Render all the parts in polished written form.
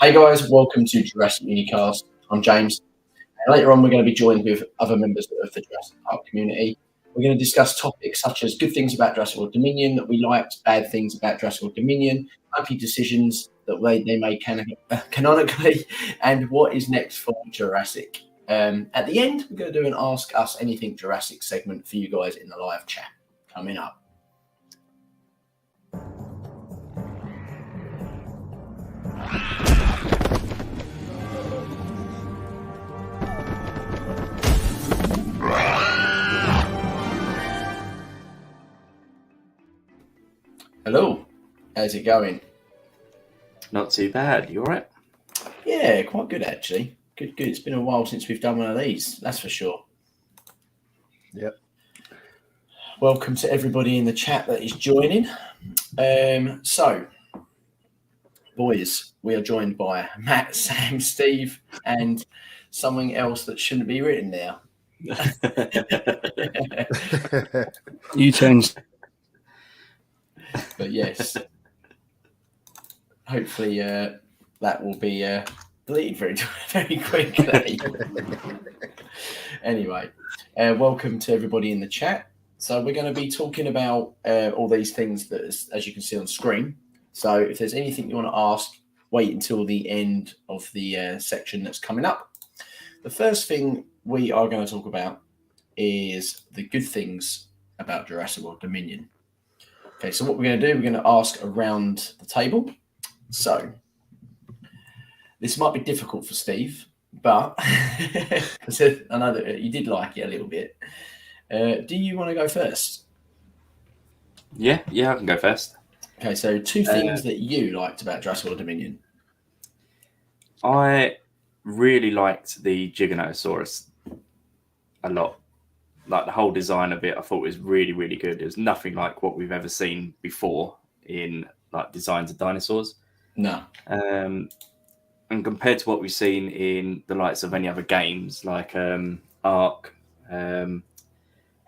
Hey guys, welcome to Jurassic Unicast. I'm James. And later on, we're going to be joined with other members of the Jurassic Park community. We're going to discuss topics such as good things about Jurassic World Dominion that we liked, bad things about Jurassic World Dominion, happy decisions that they made canonically, and what is next for Jurassic. At the end, we're going to do an Ask Us Anything Jurassic segment for you guys in the live chat coming up. Hello, how's it going? Not too bad. You all right? Yeah, quite good actually. Good. It's been a while since we've done one of these, that's for sure. Yep. Welcome to everybody in the chat that is joining. So, boys, we are joined by Matt, Sam, Steve, and something else that shouldn't be written there. You changed. But yes, hopefully that will be deleted very quickly. Anyway, welcome to everybody in the chat. So we're going to be talking about all these things that, as you can see on screen. So if there's anything you want to ask, wait until the end of the section that's coming up. The first thing we are going to talk about is the good things about Jurassic World Dominion. Okay, so what we're going to do, we're going to ask around the table. So this might be difficult for Steve, but I know that you did like it a little bit. Do you want to go first? Yeah, I can go first. Okay, so two things that you liked about Jurassic World Dominion. I really liked the Giganotosaurus a lot. Like the whole design of it, I thought was really, really good. It was nothing like what we've ever seen before in like designs of dinosaurs. No. And compared to what we've seen in the likes of any other games, like Ark, even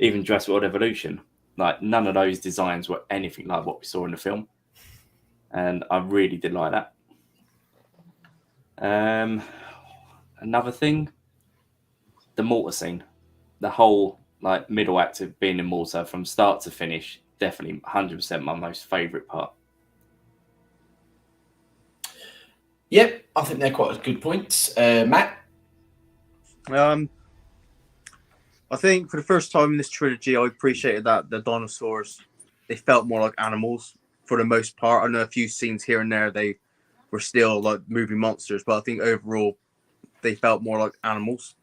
Jurassic World Evolution, like none of those designs were anything like what we saw in the film. And I really did like that. Another thing, the mortar scene, the whole like middle act of being in Malta from start to finish, definitely 100% my most favourite part. Yep, I think they're quite good points. Matt? I think for the first time in this trilogy, I appreciated that the dinosaurs, they felt more like animals for the most part. I know a few scenes here and there, they were still like moving monsters, but I think overall they felt more like animals.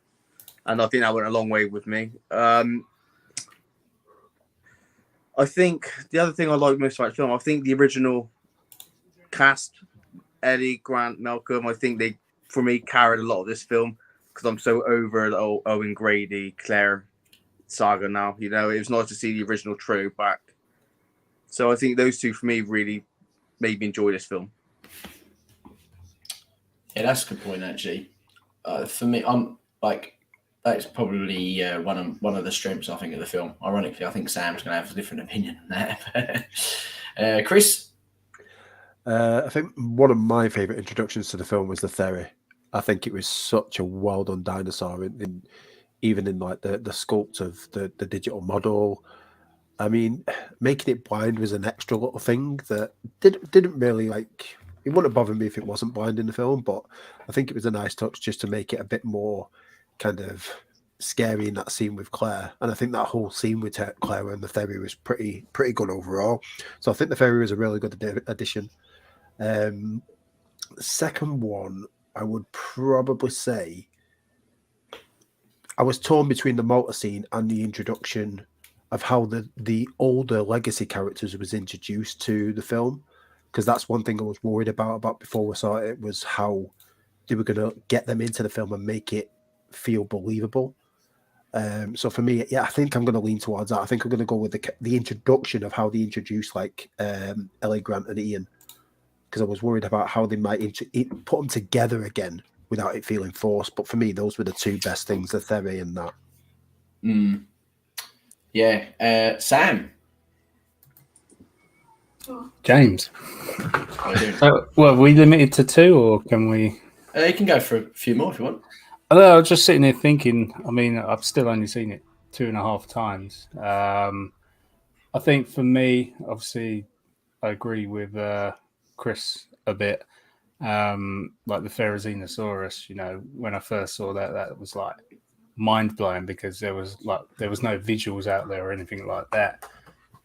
And I think that went a long way with me. I think the other thing I like most about the film, I think the original cast, Eddie, Grant, Malcolm, I think they, for me, carried a lot of this film because I'm so over the Owen Grady, Claire saga now. You know, it was nice to see the original trio back. So I think those two, for me, really made me enjoy this film. Yeah, that's a good point, actually. For me, I'm like, that's probably one of the strengths, I think, of the film. Ironically, I think Sam's going to have a different opinion on that. Chris? I think one of my favourite introductions to the film was the Theory. I think it was such a well done dinosaur, even in like the sculpt of the digital model. I mean, making it blind was an extra little thing that didn't really like. It wouldn't bother me if it wasn't blind in the film, but I think it was a nice touch just to make it a bit more kind of scary in that scene with Claire. And I think that whole scene with Claire and the Theory was pretty good overall. So I think the Theory was a really good addition. Second one, I would probably say I was torn between the motor scene and the introduction of how the older legacy characters was introduced to the film, because that's one thing I was worried about before we saw it, was how they were going to get them into the film and make it feel believable. So for me, yeah, I think I'm going to lean towards that. I think I'm going to go with the introduction of how they introduced like Ellie, Grant, and Ian, because I was worried about how they might put them together again without it feeling forced. But for me, those were the two best things, the Theory and that. Yeah. Sam? James. How you doing? So, well, are we limited to 2, or can we? You can go for a few more if you want. I was just sitting here thinking. I mean, I've still only seen it 2.5 times. I think for me, obviously, I agree with Chris a bit. Like the Therizinosaurus, when I first saw that, that was like mind blowing because there was no visuals out there or anything like that.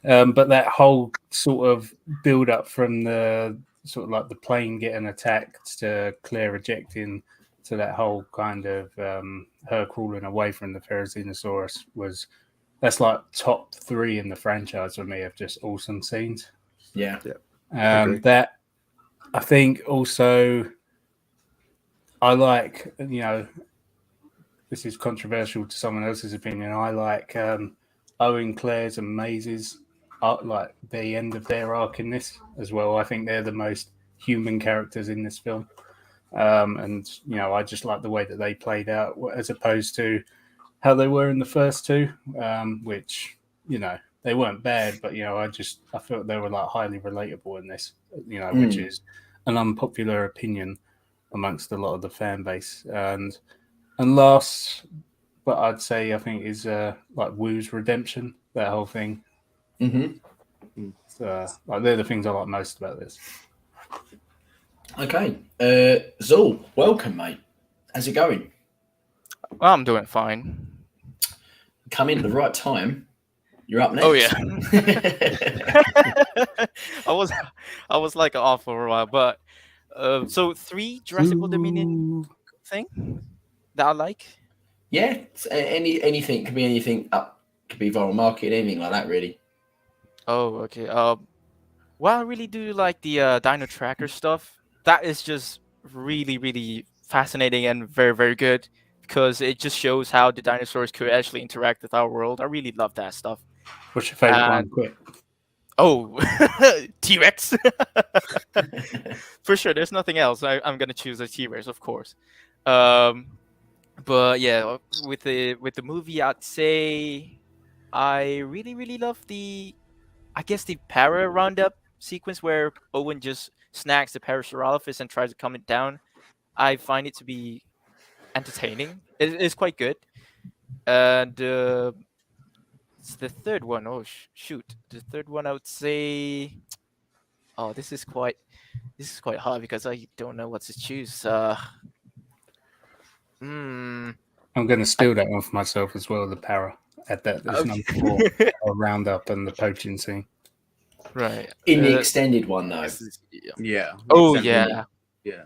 But that whole sort of build up from the sort of like the plane getting attacked to Claire ejecting to that whole kind of her crawling away from the Therizinosaurus that's like top 3 in the franchise for me of just awesome scenes. Yeah. That I think also I like, this is controversial to someone else's opinion. I like Owen, Claire's, and Maisie's like the end of their arc in this as well. I think they're the most human characters in this film. And I just like the way that they played out as opposed to how they were in the first 2, which, they weren't bad, but, I felt they were like highly relatable in this, which is an unpopular opinion amongst a lot of the fan base. And last, but I'd say I think is like Wu's redemption, that whole thing. Mm-hmm. So, like they're the things I like most about this. Okay. Zul, welcome, mate. How's it going? Well, I'm doing fine. Come in at the right time. You're up next. Oh yeah. I was like off for a while, but so 3 Jurassic World Dominion thing that I like. Yeah. Anything could be anything up. Could be viral market, anything like that, really. Oh, okay. Well, I really do like the Dino Tracker stuff. That is just really, really fascinating and very, very good because it just shows how the dinosaurs could actually interact with our world. I really love that stuff. What's your favorite one? Quick. Oh, T-Rex. For sure. There's nothing else. I'm gonna choose a T-Rex, of course. But yeah, with the movie, I'd say I really, really love the para roundup sequence where Owen just snags the Parasaurolophus and tries to calm it down. I find it to be entertaining. It's quite good. And it's the third one. Oh shoot, the third one I would say. Oh, this is quite hard because I don't know what to choose. I'm going to steal that one for myself as well. The para at that. There's number 4 a roundup and the poaching scene. Right. In the extended one, though. Yeah. Oh Extended yeah. Yeah.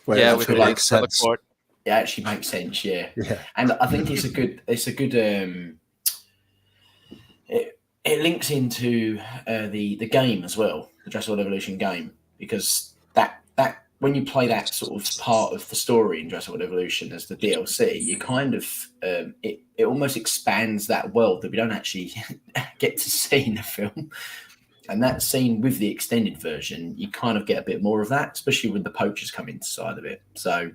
Where Yeah, it with actually the makes sense. teleport. It actually makes sense, yeah. Yeah. And I think it's a good it links into the game as well, the Jurassic World Evolution game, because that when you play that sort of part of the story in Jurassic World Evolution as the DLC, you kind of it almost expands that world that we don't actually get to see in the film. And that scene with the extended version, you kind of get a bit more of that, especially when the poachers come inside of it. So,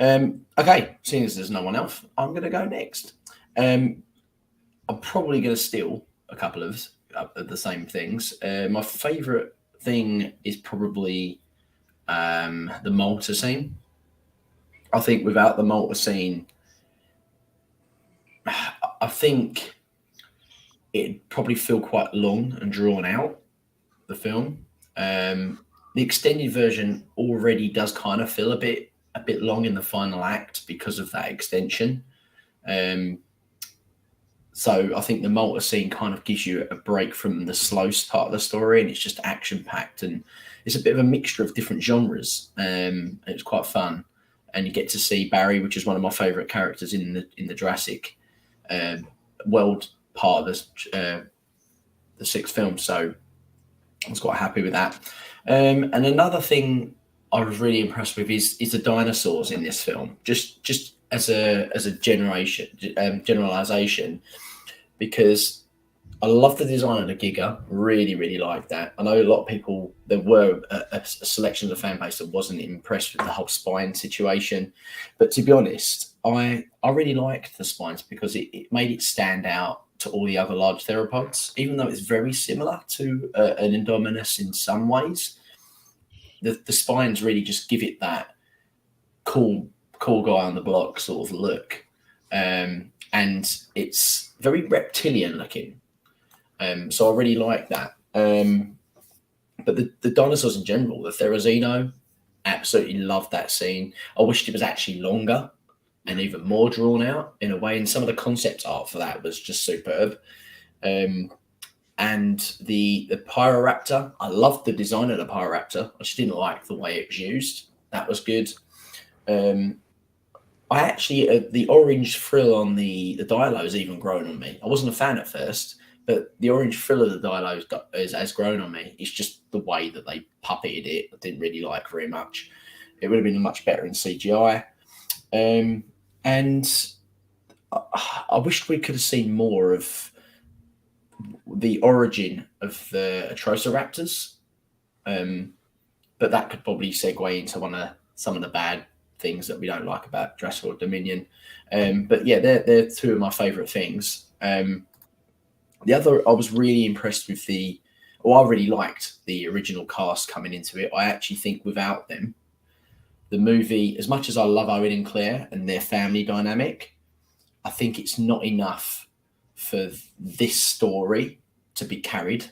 okay, seeing as there's no one else, I'm going to go next. I'm probably going to steal a couple of the same things. My favourite thing is probably the Malta scene. I think without the Malta scene, I think it'd probably feel quite long and drawn out, the film. The extended version already does kind of feel a bit long in the final act because of that extension. So I think the Malta scene kind of gives you a break from the slow part of the story, and it's just action-packed, and it's a bit of a mixture of different genres. And it's quite fun, and you get to see Barry, which is one of my favourite characters in the Jurassic World part of the 6th film. So I was quite happy with that. And another thing I was really impressed with is the dinosaurs in this film. Just as a generalization, because I love the design of the Giga. Really, really like that. I know a lot of people, there were a selection of the fan base that wasn't impressed with the whole spine situation. But to be honest, I really liked the spines because it made it stand out to all the other large theropods, even though it's very similar to an Indominus in some ways. The spines really just give it that cool guy on the block sort of look, and it's very reptilian looking. So I really like that. But the dinosaurs in general, the Therizino, absolutely loved that scene. I wished it was actually longer and even more drawn out in a way. And some of the concept art for that was just superb. And the Pyroraptor, I loved the design of the Pyroraptor. I just didn't like the way it was used. That was good. I actually, the orange frill on the Dilo has even grown on me. I wasn't a fan at first, but the orange frill of the Dilo has grown on me. It's just the way that they puppeted it. I didn't really like very much. It would have been much better in CGI. And I wished we could have seen more of the origin of the Atrociraptors. But that could probably segue into some of the bad things that we don't like about Jurassic World Dominion. But yeah, they're two of my favourite things. The other, I was really impressed with I really liked the original cast coming into it. I actually think without them, the movie, as much as I love Owen and Claire and their family dynamic, I think it's not enough for this story to be carried.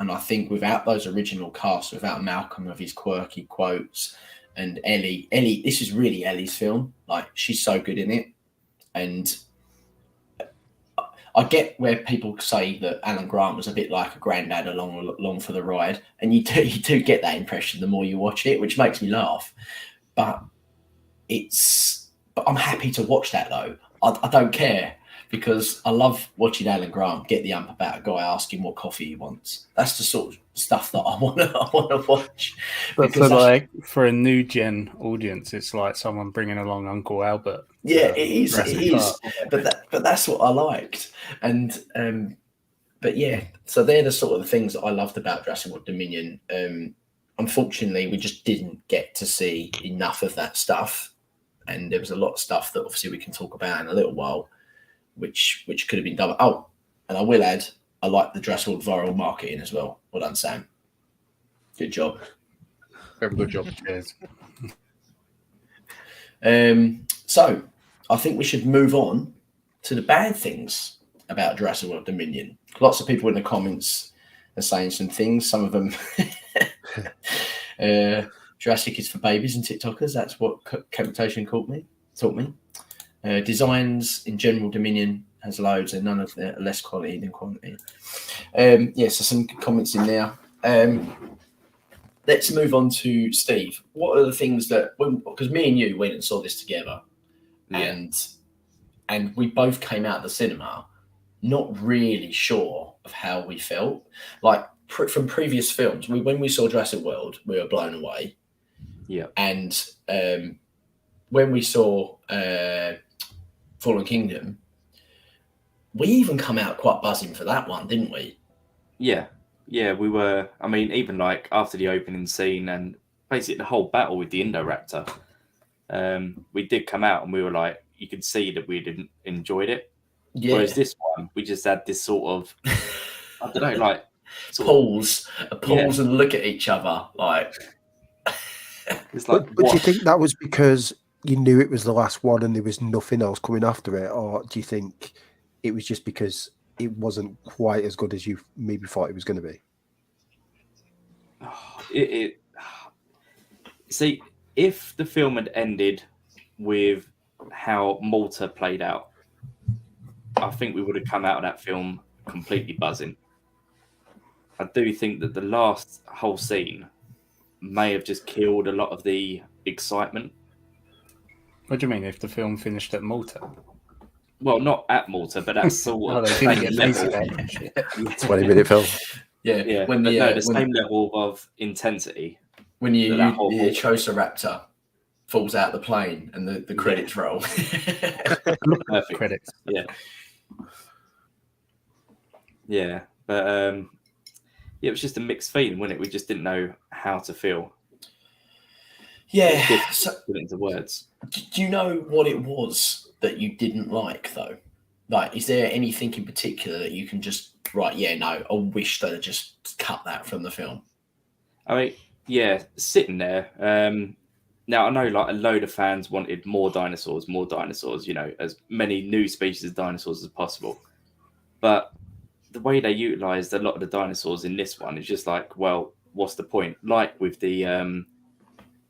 And I think without those original casts, without Malcolm with his quirky quotes and Ellie, this is really Ellie's film. Like, she's so good in it. And I get where people say that Alan Grant was a bit like a granddad along for the ride. And you do get that impression the more you watch it, which makes me laugh. But I'm happy to watch that though. I don't care, because I love watching Alan Grant get the ump about a guy asking what coffee he wants. That's the sort of stuff that I want to watch. But for a new gen audience, it's like someone bringing along Uncle Albert. Yeah, it is. But that's what I liked. And but yeah, so they're the sort of things that I loved about Jurassic World Dominion. Unfortunately, we just didn't get to see enough of that stuff, and there was a lot of stuff that obviously we can talk about in a little while, which could have been done. Oh, and I will add, I like the Jurassic World viral marketing as well. Well done, Sam. Good job. Very good job. Cheers. So I think we should move on to the bad things about Jurassic World Dominion. Lots of people in the comments are saying some things. Some of them, Jurassic is for babies and TikTokers. That's what Capitation taught me. Designs in general, Dominion has loads, and none of them are less quality than quantity. So some comments in there. Let's move on to Steve. What are the things that, because me and you went and saw this together, and we both came out of the cinema not really sure of how we felt. Like from previous films, when we saw Jurassic World, we were blown away. Yeah. And when we saw Fallen Kingdom, we even come out quite buzzing for that one, didn't we? Yeah, we were. I mean, even like after the opening scene and basically the whole battle with the Indoraptor, we did come out and we were like, you could see that we didn't enjoyed it. Yeah. Whereas this one, we just had this sort of, I don't know, like pause and look at each other, like. It's like, but do you think that was because you knew it was the last one and there was nothing else coming after it, or do you think it was just because it wasn't quite as good as you maybe thought it was going to be? See, if the film had ended with how Malta played out, I think we would have come out of that film completely buzzing. I do think that the last whole scene may have just killed a lot of the excitement. What do you mean, if the film finished at Malta? Well, not at Malta, but that's sort of the same level. 20-minute film. Yeah. The same level of intensity. When the Atrociraptor falls out the plane and the credits roll. Perfect. Credits. Yeah. But it was just a mixed feeling, wasn't it? We just didn't know how to feel. Yeah. So, put it into words. Do you know what it was that you didn't like though? Like, is there anything in particular that you can just I wish they'd just cut that from the film? I mean, yeah, sitting there. Now I know like a load of fans wanted more dinosaurs, as many new species of dinosaurs as possible. But the way they utilised a lot of the dinosaurs in this one is just like, well, what's the point? Like with the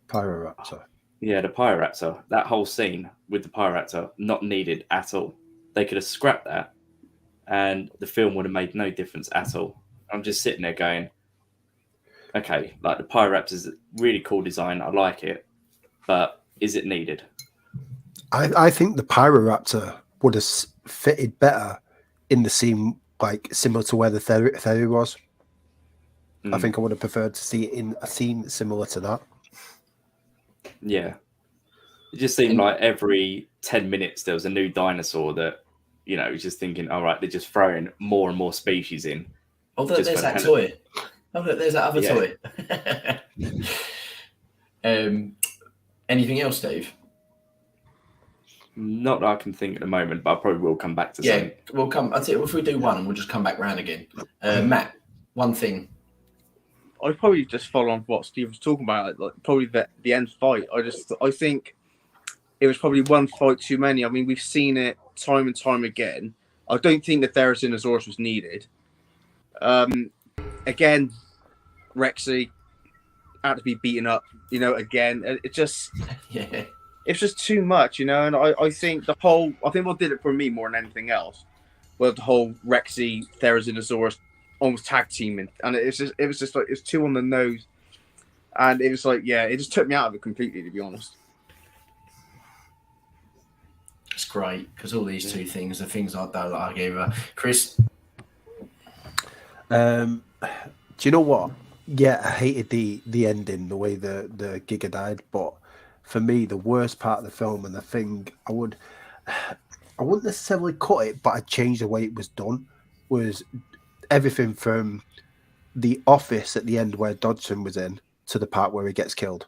Pyroraptor. Yeah, the Pyroraptor. That whole scene with the Pyroraptor, not needed at all. They could have scrapped that and the film would have made no difference at all. I'm just sitting there going, okay, like the Pyroraptor's a really cool design. I like it. But is it needed? I think the Pyroraptor would have fitted better in the scene, like similar to where the theory was. I think I would have preferred to see it in a scene similar to that. Yeah. It just seemed like every 10 minutes there was a new dinosaur that, just thinking, all right, they're just throwing more and more species in. Oh, look, there's that toy. Oh, look, there's that other toy. Anything else, Dave? Not that I can think at the moment, but I probably will come back to something. We'll come. I'll tell you, if we do one, we'll just come back round again. Matt, one thing. I'd probably just follow on what Steve was talking about, like probably the end fight. I think it was probably one fight too many. I mean, we've seen it time and time again. I don't think the Therizinosaurus was needed. Again, Rexy had to be beaten up, again. It just, it's just too much, and I think what did it for me more than anything else was the whole Rexy Therizinosaurus almost tag teaming, and it was just like it's too on the nose, and it was like it just took me out of it completely, to be honest. It's great because all these two things are things I don't like. I gave her. Chris, do you know what? Yeah, I hated the ending, the way the Giga died, but for me, the worst part of the film and the thing I wouldn't necessarily cut it, but I'd change the way it was done, was everything from the office at the end where Dodson was in to the part where he gets killed.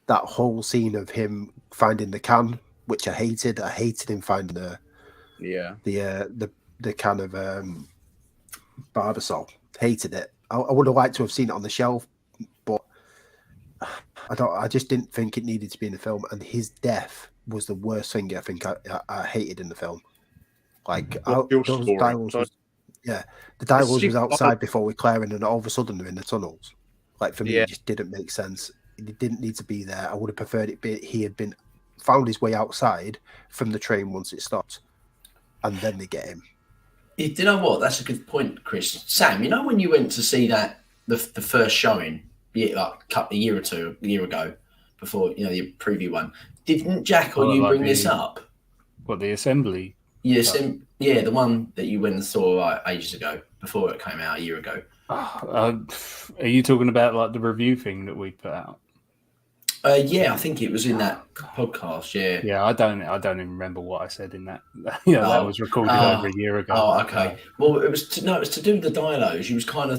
That whole scene of him finding the can, which I hated. I hated him finding the can of Barbasol. Hated it. I would have liked to have seen it on the shelf, but I just didn't think it needed to be in the film. And his death was the worst thing I think I hated in the film. Like those dialogues the dialogue was outside before we're clearing, and all of a sudden they're in the tunnels. Like for me, it just didn't make sense. It didn't need to be there. I would have preferred he had been found his way outside from the train once it stopped, and then they get him. You know what? That's a good point, Chris. Sam, when you went to see that the first showing, like a year ago, before the preview one, didn't Jack or you bring this up? What, the assembly? Yes, the one that you went and saw ages ago, before it came out a year ago. Are you talking about like the review thing that we put out? I think it was in that podcast. Yeah, I don't even remember what I said in that. That was recorded over a year ago. Oh, okay. Well, it was to do with the dialos. He was kind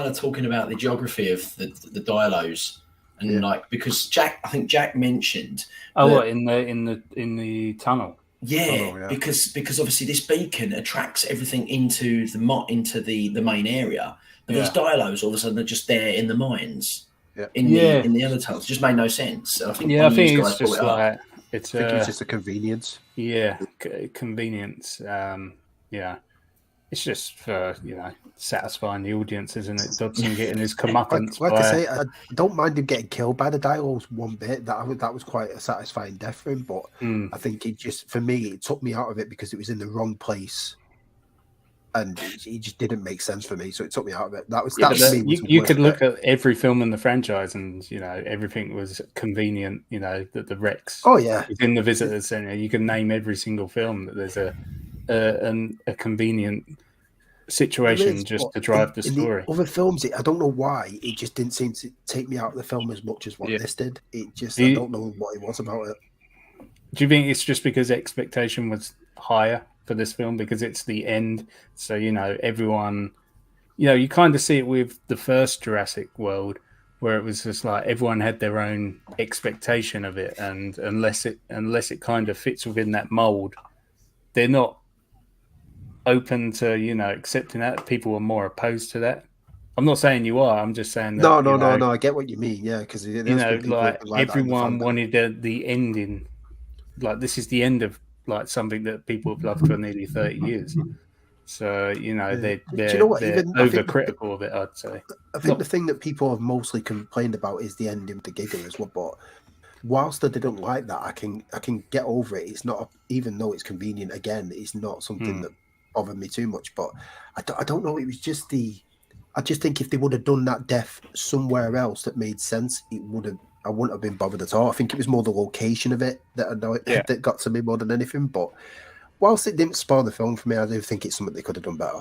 of talking about the geography of the dialos, and because I think Jack mentioned. What in the tunnel? Yeah, because obviously this beacon attracts everything into the main area, but these dialos all of a sudden are just there in the mines. In the other tunnels, it just made no sense. I think it's just like it's just a convenience. Yeah, convenience. It's just for satisfying the audience, isn't it? Dodson getting his comeuppance. Like I say, I don't mind him getting killed by the dialogues one bit. That was quite a satisfying death for him. But I think it took me out of it because it was in the wrong place. And he just didn't make sense for me, so it took me out of it. You could look at every film in the franchise, and everything was convenient. That the Rex. Oh yeah, is in the visitor center. You can name every single film that there's a convenient situation just to drive the story. The other films, I don't know why it just didn't seem to take me out of the film as much as what this did. It just I don't know what it was about it. Do you think it's just because expectation was higher for this film because it's the end? So everyone, you kind of see it with the first Jurassic World where it was just like everyone had their own expectation of it, and unless it kind of fits within that mold, they're not open to accepting that. People are more opposed to that. I'm not saying you are. I'm just saying that. No. I get what you mean. Yeah, because like everyone wanted the ending. Like this is the end of like something that people have loved for nearly 30 years. So they're overcritical of it, I'd say. I think the thing that people have mostly complained about is the ending of the Giga as well. But whilst I didn't like that, I can get over it. It's not, even though it's convenient. Again, it's not something that bothered me too much. But I don't know. It was just I just think if they would have done that death somewhere else that made sense, I wouldn't have been bothered at all. I think it was more the location of it that got to me more than anything. But whilst it didn't spoil the film for me, I do think it's something they could have done better.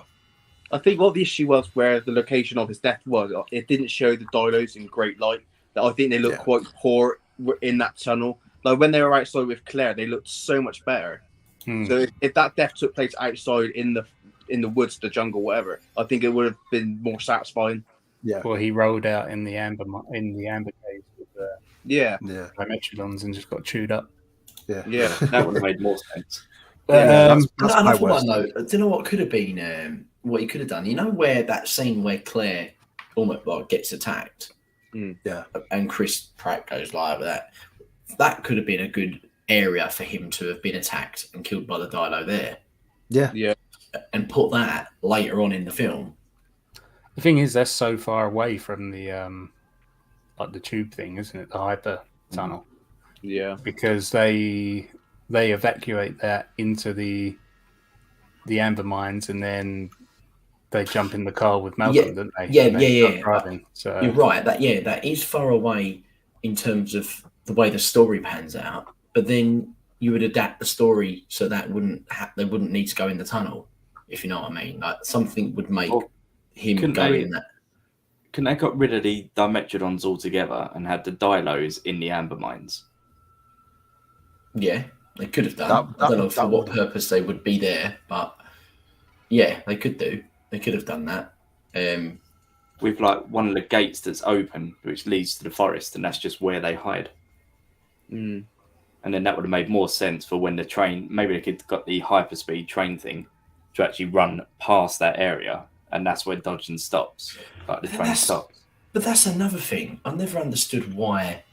I think what the issue was where the location of his death was, it didn't show the dilos in great light. I think they looked quite poor in that tunnel. Like when they were outside with Claire, they looked so much better. So if that death took place outside in the woods, the jungle, whatever, I think it would have been more satisfying. Yeah. Well, he rolled out in the amber cave with the Dimetrodons and just got chewed up. Yeah, that would have made more sense. Another one though. Do you know what could have been? What he could have done? You know where that scene where Claire almost gets attacked, and Chris Pratt goes live with that. That could have been a good area for him to have been attacked and killed by the Dilo there. Yeah. And put that later on in the film. The thing is, that's so far away from the like the tube thing, isn't it? The hyper tunnel. Yeah. Because they evacuate that into the amber mines, and then they jump in the car with Malcolm, don't they? Yeah. Driving, so. You're right. That is far away in terms of the way the story pans out. But then you would adapt the story so that they wouldn't need to go in the tunnel, if you know what I mean. Like something would make him go in that. Can they got rid of the Dimetrodons altogether and had the Dilos in the amber mines? Yeah, they could have done. I don't know for what purpose they would be there, but yeah, they could do. They could have done that. With like one of the gates that's open, which leads to the forest, and that's just where they hide. And then that would have made more sense for when the train, maybe they could got the hyperspeed train thing to actually run past that area, and that's where dodging stops. Like the train stops. But that's another thing. I've never understood why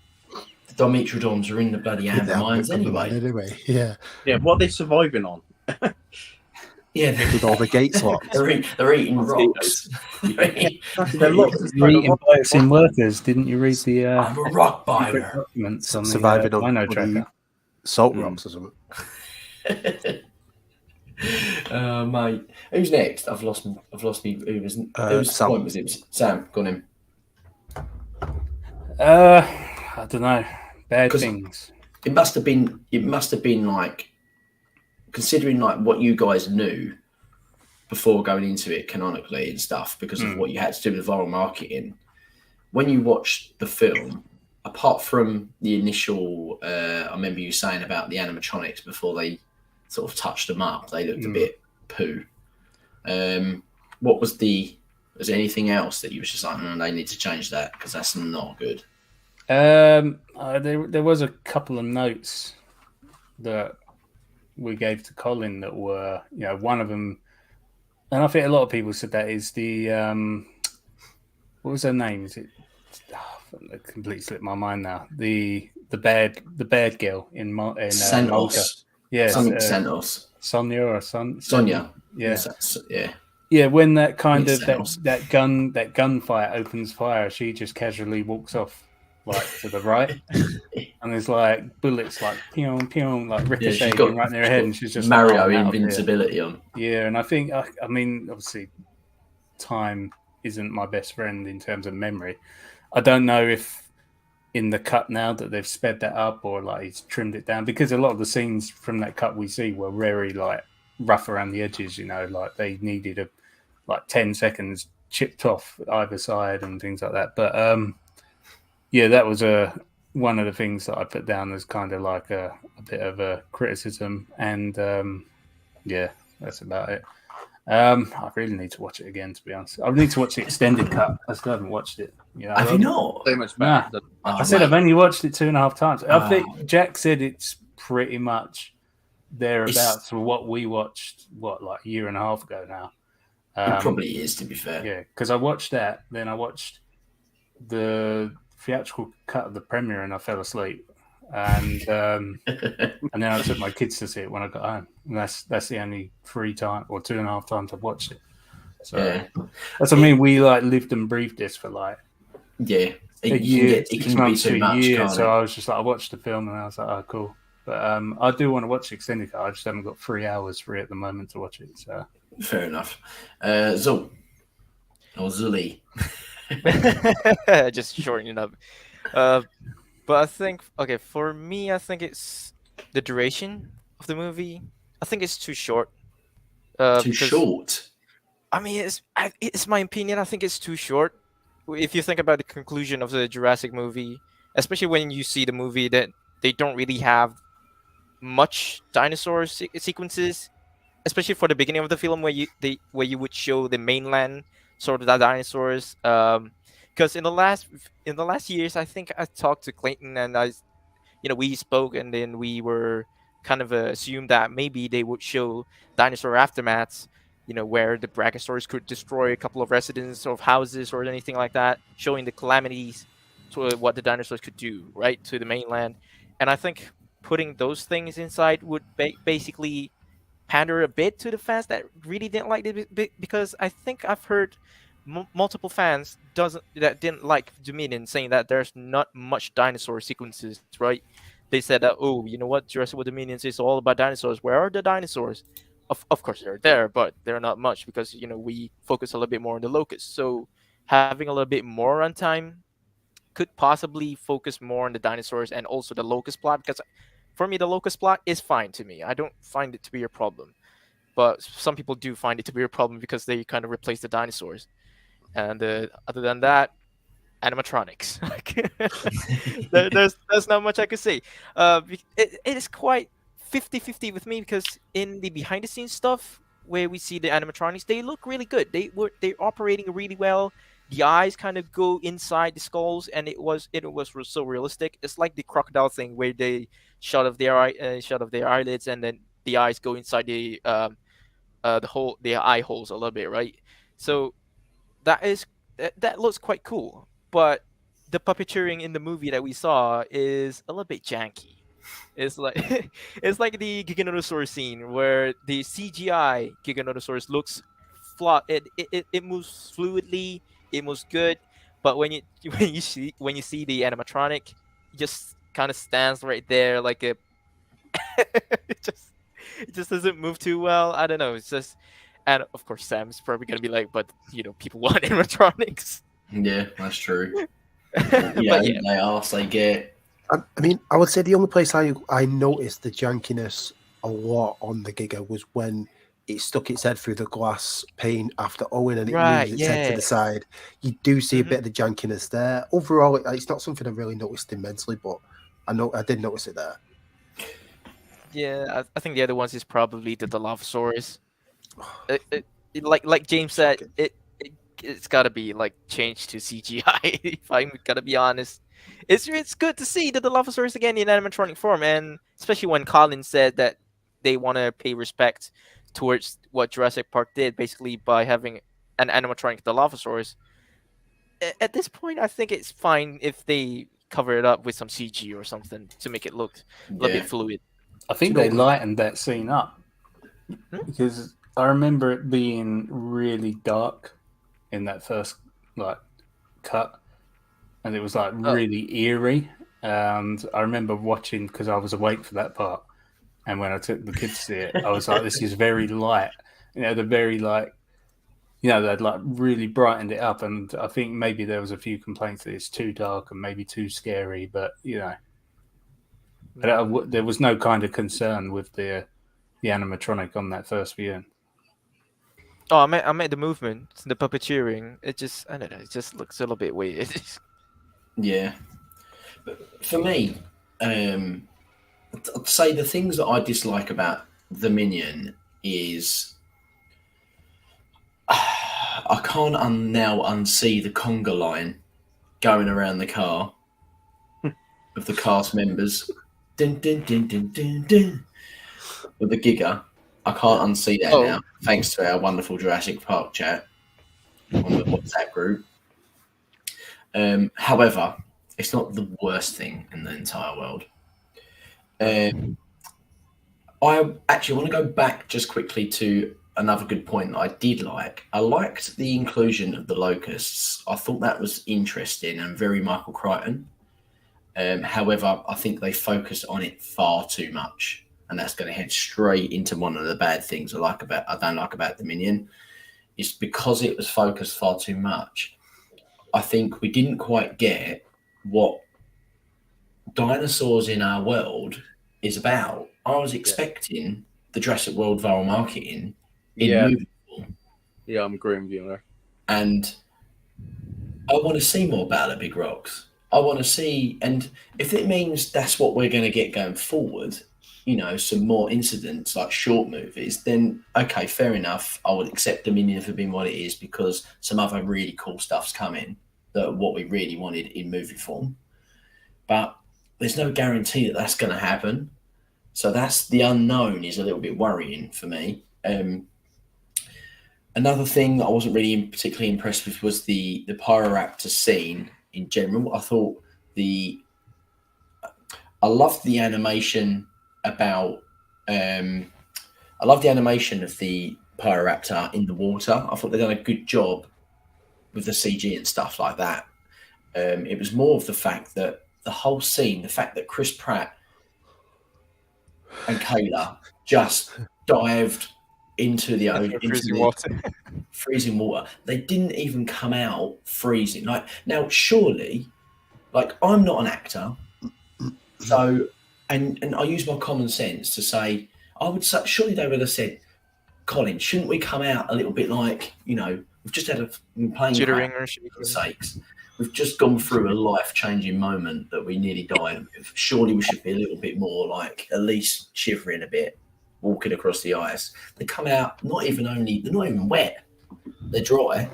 the Dimetrodons are in the bloody amber mines anyway. Yeah, what are they surviving on? With all the gates locked. They're eating rocks. They're eating biosyn workers. Didn't you read the I'm a rock biter. Documents on surviving the on Dino Tracker? Salt rocks or something. Mate, who's next? I've lost me. Whose Sam. point was it? Sam, go on him. I don't know. Bad things. It must have been like, considering like what you guys knew before going into it canonically and stuff, because of what you had to do with viral marketing. When you watched the film, apart from the initial, I remember you saying about the animatronics before they sort of touched them up, they looked a bit poo. Was there anything else that you was just like, they need to change that because that's not good? There was a couple of notes that we gave to Colin that were, one of them, and I think a lot of people said that is the what was her name? Is it? It completely slipped my mind now. The bad girl in Malta. Yeah, Santos. Sonia or Sonia. Yeah. Yeah, when that kind of that gunfight opens fire, she just casually walks off like to the right, and there's like bullets like pew pew like ricocheting right near her head, and she's just Mario invincibility on. Yeah, and I think I mean obviously time isn't my best friend in terms of memory. I don't know if in the cut now that they've sped that up or like he's trimmed it down, because a lot of the scenes from that cut we see were very like rough around the edges, like they needed 10 seconds chipped off either side and things like that. But that was one of the things that I put down as kind of like a bit of a criticism, and that's about it. I really need to watch it again, to be honest. I need to watch the extended cut. I still haven't watched it. You know, Have you not? So much Nah. better. I said I've only watched it 2.5 times. I Ah. think Jack said it's pretty much thereabouts for what we watched, like a year and a half ago now. It probably is, to be fair. Yeah, because I watched that, then I watched the theatrical cut of the premiere and I fell asleep. And then I took my kids to see it when I got home. And that's the only 3 times or 2.5 times I've watched it. So that's what I mean. We like lived and breathed this for like a year, year. It 6 can be months too to a much, year. can't So it? I was just like, I watched the film and I was like, oh, cool. But I do want to watch the extended cut. I just haven't got 3 hours free at the moment to watch it. So Fair enough. Zul or Zully. Just shortening up. But I think, okay, for me, I think it's the duration of the movie. I think it's too short. Too because- short. I mean, it's my opinion. I think it's too short. If you think about the conclusion of the Jurassic movie, especially when you see the movie that they don't really have much dinosaur sequences, especially for the beginning of the film where you would show the mainland sort of the dinosaurs. Because in the last years, I think I talked to Clayton and we spoke, and then we were kind of assumed that maybe they would show dinosaur aftermaths, where the brachiosaurus could destroy a couple of residents of houses or anything like that, showing the calamities to what the dinosaurs could do, right, to the mainland. And I think putting those things inside would basically pander a bit to the fans that really didn't like it, because I think I've heard multiple fans that didn't like Dominion saying that there's not much dinosaur sequences, right? They said that, oh, you know what, Jurassic World Dominion is all about dinosaurs. Where are the dinosaurs? Of course they're there, but they're not much because we focus a little bit more on the locusts. So having a little bit more runtime could possibly focus more on the dinosaurs and also the locust plot, because for me the locust plot is fine to me. I don't find it to be a problem, but some people do find it to be a problem because they kind of replace the dinosaurs. And other than that, animatronics. There's not much I could say. It is quite 50-50 with me, because in the behind the scenes stuff where we see the animatronics, they look really good. They're operating really well. The eyes kind of go inside the skulls, and it was so realistic. It's like the crocodile thing where they shot of their eyelids, and then the eyes go inside the eye holes a little bit, right? So that looks quite cool. But the puppeteering in the movie that we saw is a little bit janky. It's like it's like the Giganotosaurus scene where the CGI Giganotosaurus looks flawed. It moves fluidly. It moves good, but when you see the animatronic, it just kind of stands right there like a. it just doesn't move too well. I don't know. It's just, and of course Sam's probably gonna be like, but people want animatronics. Yeah, that's true. But Yeah, yeah. they ask, they get. I mean, I would say the only place I noticed the jankiness a lot on the Giga was when it stuck its head through the glass pane after Owen and it Right, moves its head to yeah. the side. You do see a bit of the jankiness there. Overall, it's not something I really noticed immensely, but I did notice it there. Yeah, I think the other ones is probably the Dilophosaurus. Like James said, it's got to be like changed to CGI. If I'm gonna be honest, it's good to see the Dilophosaurus again in animatronic form, and especially when Colin said that they want to pay respect towards what Jurassic Park did, basically by having an animatronic Dilophosaurus. At this point, I think it's fine if they cover it up with some CG or something to make it look a little bit fluid. I think Do you they know- lightened that scene up because I remember it being really dark in that first cut, and it was really eerie. And I remember watching because I was awake for that part. And when I took the kids to see it, I was like, "This is very light." They're very they'd really brightened it up. And I think maybe there was a few complaints that it's too dark and maybe too scary. But there was no kind of concern with the animatronic on that first viewing. Oh, I meant the movement, the puppeteering. It just, I don't know, it just looks a little bit weird. Yeah. But for me, I'd say the things that I dislike about the Minion is I can't now unsee the conga line going around the car of the cast members. Dun, dun, dun, dun, dun, dun, with the Giga. I can't unsee that now, thanks to our wonderful Jurassic Park chat on the WhatsApp group. However, it's not the worst thing in the entire world. I actually want to go back just quickly to another good point that I did like. I liked the inclusion of the locusts. I thought that was interesting and very Michael Crichton. However, I think they focused on it far too much, and that's going to head straight into one of the bad things I don't like about Dominion. It's because it was focused far too much. I think we didn't quite get what dinosaurs in our world is about. I was expecting the Jurassic World viral marketing in movie form. Yeah, I'm agreeing with you there. And I want to see more Battle of Big Rocks. I want to see, and if it means that's what we're going to get going forward, you know, some more incidents like short movies, then okay, fair enough. I would accept Dominion for being what it is because some other really cool stuff's coming that what we really wanted in movie form. But there's no guarantee that that's going to happen. So that's the unknown is a little bit worrying for me. Another thing that I wasn't really particularly impressed with was the Pyroraptor scene in general. I thought I loved the animation about I love the animation of the Pyroraptor in the water. I thought they'd done a good job with the CG and stuff like that. It was more of the fact that the whole scene, the fact that Chris Pratt and Kayla just dived into the freezing water. They didn't even come out freezing. Like now, surely, like I'm not an actor, so and I use my common sense to say I would say surely they would have said, Colin, shouldn't we come out a little bit like, you know, we've just had a plane Jittering crash, or shaking. for sakes. We've just gone through a life-changing moment that we nearly died with. Surely we should be a little bit more like at least shivering a bit, walking across the ice. They come out they're not even wet. They're dry.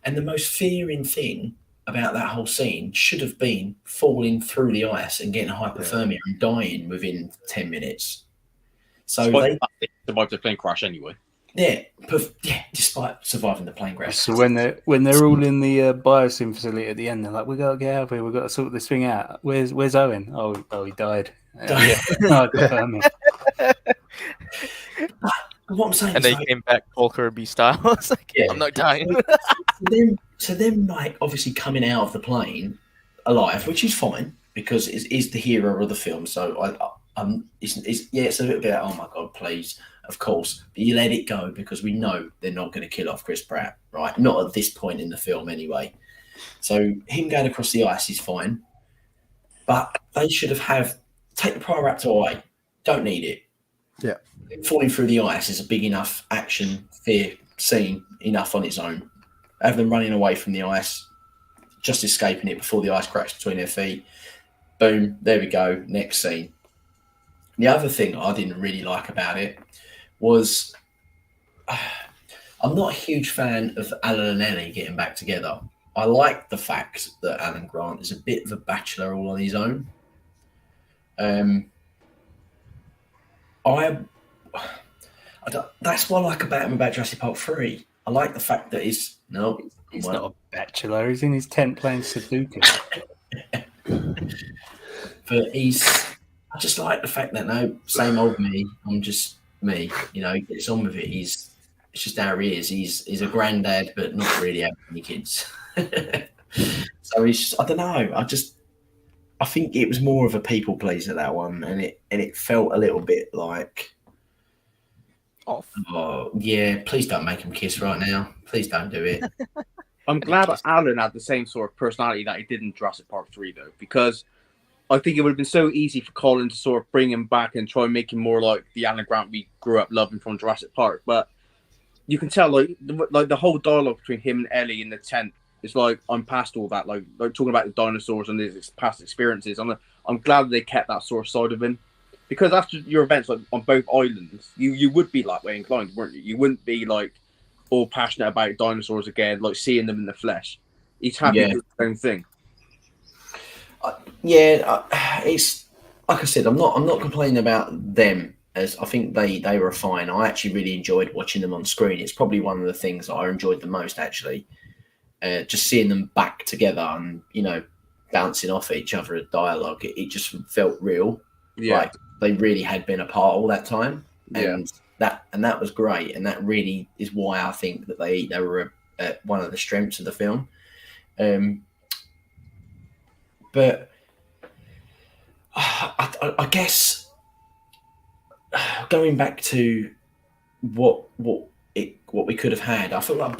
And the most fearing thing about that whole scene should have been falling through the ice and getting hypothermia and dying within 10 minutes. So they survived the plane crash anyway. Yeah, despite surviving the plane crash. So when they're all in the biosim facility at the end, they're like, "We got to get out of here. We got to sort this thing out." Where's Owen? Oh, he died. What I'm saying, And they came back Paul Kirby style. I was like, I'm not dying. So them like obviously coming out of the plane alive, which is fine because it is the hero of the film. So it's a little bit. Oh my god, please. Of course, but you let it go because we know they're not going to kill off Chris Pratt, right? Not at this point in the film, anyway. So him going across the ice is fine, but they should have take the Pyroraptor away. Don't need it. Yeah, falling through the ice is a big enough action fear scene enough on its own. Have them running away from the ice, just escaping it before the ice cracks between their feet. Boom, there we go. Next scene. The other thing I didn't really like about it was I'm not a huge fan of Alan and Ellie getting back together. I like the fact that Alan Grant is a bit of a bachelor all on his own. That's what I like about him about Jurassic Park 3. I like the fact that he's not a bachelor. He's in his tent playing Sudoku. But I just like the fact that no, same old me. I'm just me. You know, he gets on with it. It's just how he is. He's a granddad, but not really having any kids. So I don't know. I think it was more of a people pleaser, that one, and it felt a little bit like off. Oh yeah, please don't make him kiss right now. Please don't do it. I'm glad that Alan had the same sort of personality that he did in Jurassic Park 3, though, because I think it would have been so easy for Colin to sort of bring him back and try and make him more like the Alan Grant we grew up loving from Jurassic Park. But you can tell, like the whole dialogue between him and Ellie in the tent is like, I'm past all that. Like talking about the dinosaurs and his past experiences. I'm glad they kept that sort of side of him, because after your events like on both islands, you would be like way inclined, weren't you? You wouldn't be like all passionate about dinosaurs again, like seeing them in the flesh. He's happy Yeah. to do the same thing. It's like I said, I'm not complaining about them, as I think they were fine. I actually really enjoyed watching them on screen. It's probably one of the things that I enjoyed the most, actually. Just seeing them back together and, you know, bouncing off each other at dialogue, it just felt real. Yeah, Like they really had been apart all that time. Yeah. And that was great. And that really is why I think that they were one of the strengths of the film. But I guess going back to what we could have had, I feel like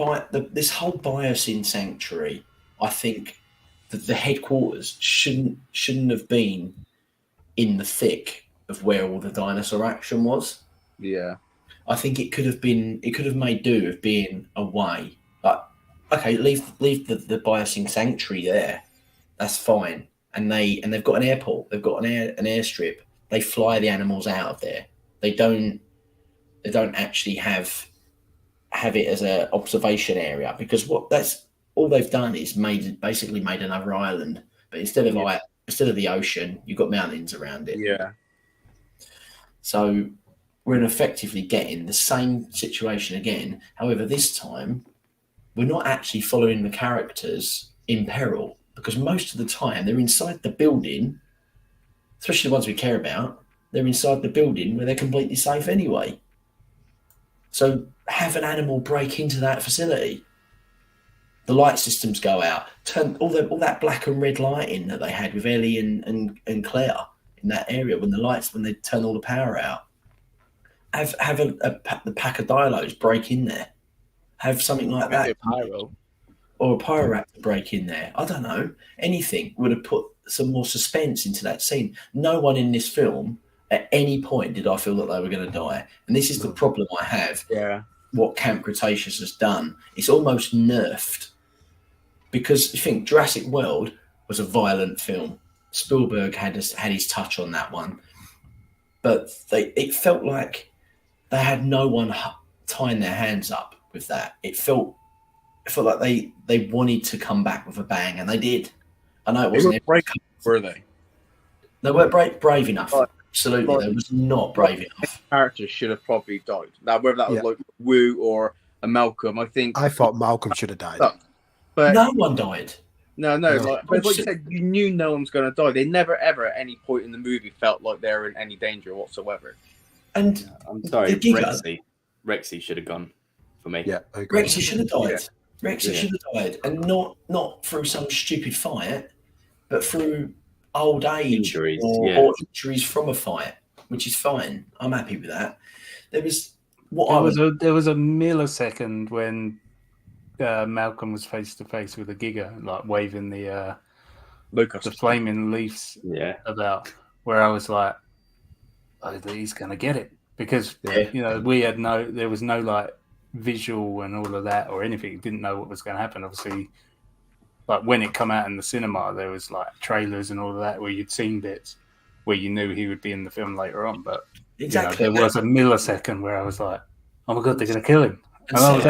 this whole Biosyn Sanctuary, I think that the headquarters shouldn't have been in the thick of where all the dinosaur action was. yeah, I think it could have made do of being away. Like, okay, leave the Biosyn Sanctuary there. That's fine. And they've got an airport. They've got an airstrip. They fly the animals out of there. They don't actually have it as an observation area, because that's all they've done is basically made another island. But instead of the ocean, you've got mountains around it. yeah. So we're effectively getting the same situation again. However, this time we're not actually following the characters in peril, because most of the time they're inside the building, especially the ones we care about. They're inside the building where they're completely safe anyway. So have an animal break into that facility. The light systems go out. Turn all that black and red lighting that they had with Ellie and Claire in that area when they turn all the power out. Have the pack of Dilos break in there. Have something like that. Maybe a pyro. Or a Pyroraptor break in there. I don't know. Anything would have put some more suspense into that scene. No one in this film at any point did I feel that they were going to die. And this is the problem I have. Yeah. What Camp Cretaceous has done. It's almost nerfed. Because you think Jurassic World was a violent film. Spielberg had his touch on that one. But it felt like they had no one tying their hands up with that. It felt like they wanted to come back with a bang, and they did. I know it wasn't brave, were they? They weren't brave enough. Right. Absolutely, Right. they was not brave enough. Characters should have probably died. Now, whether that was like Wu or a Malcolm, I think. I thought Malcolm should have died. But No one died. no. No. But like you said, you knew no one's going to die. They never, ever, at any point in the movie, felt like they were in any danger whatsoever. And I'm sorry, The Giga- Rexy should have gone for me. Yeah, I agree. Rexy should have died. Yeah. Rexy should have died, and not through some stupid fight, but through old age Injuries, or injuries from a fight, which is fine. I'm happy with that. There was There was a millisecond when Malcolm was face to face with a Giga, like waving the Lucas. flaming leaves about, where I was like, "Oh, he's gonna get it," because you know there was no like visual and all of that or anything. Didn't know what was going to happen. Obviously, like when it come out in the cinema, there was like trailers and all of that where you'd seen bits where you knew he would be in the film later on. But exactly there was a millisecond where I was like, "Oh my god, they're going to kill him!" And I was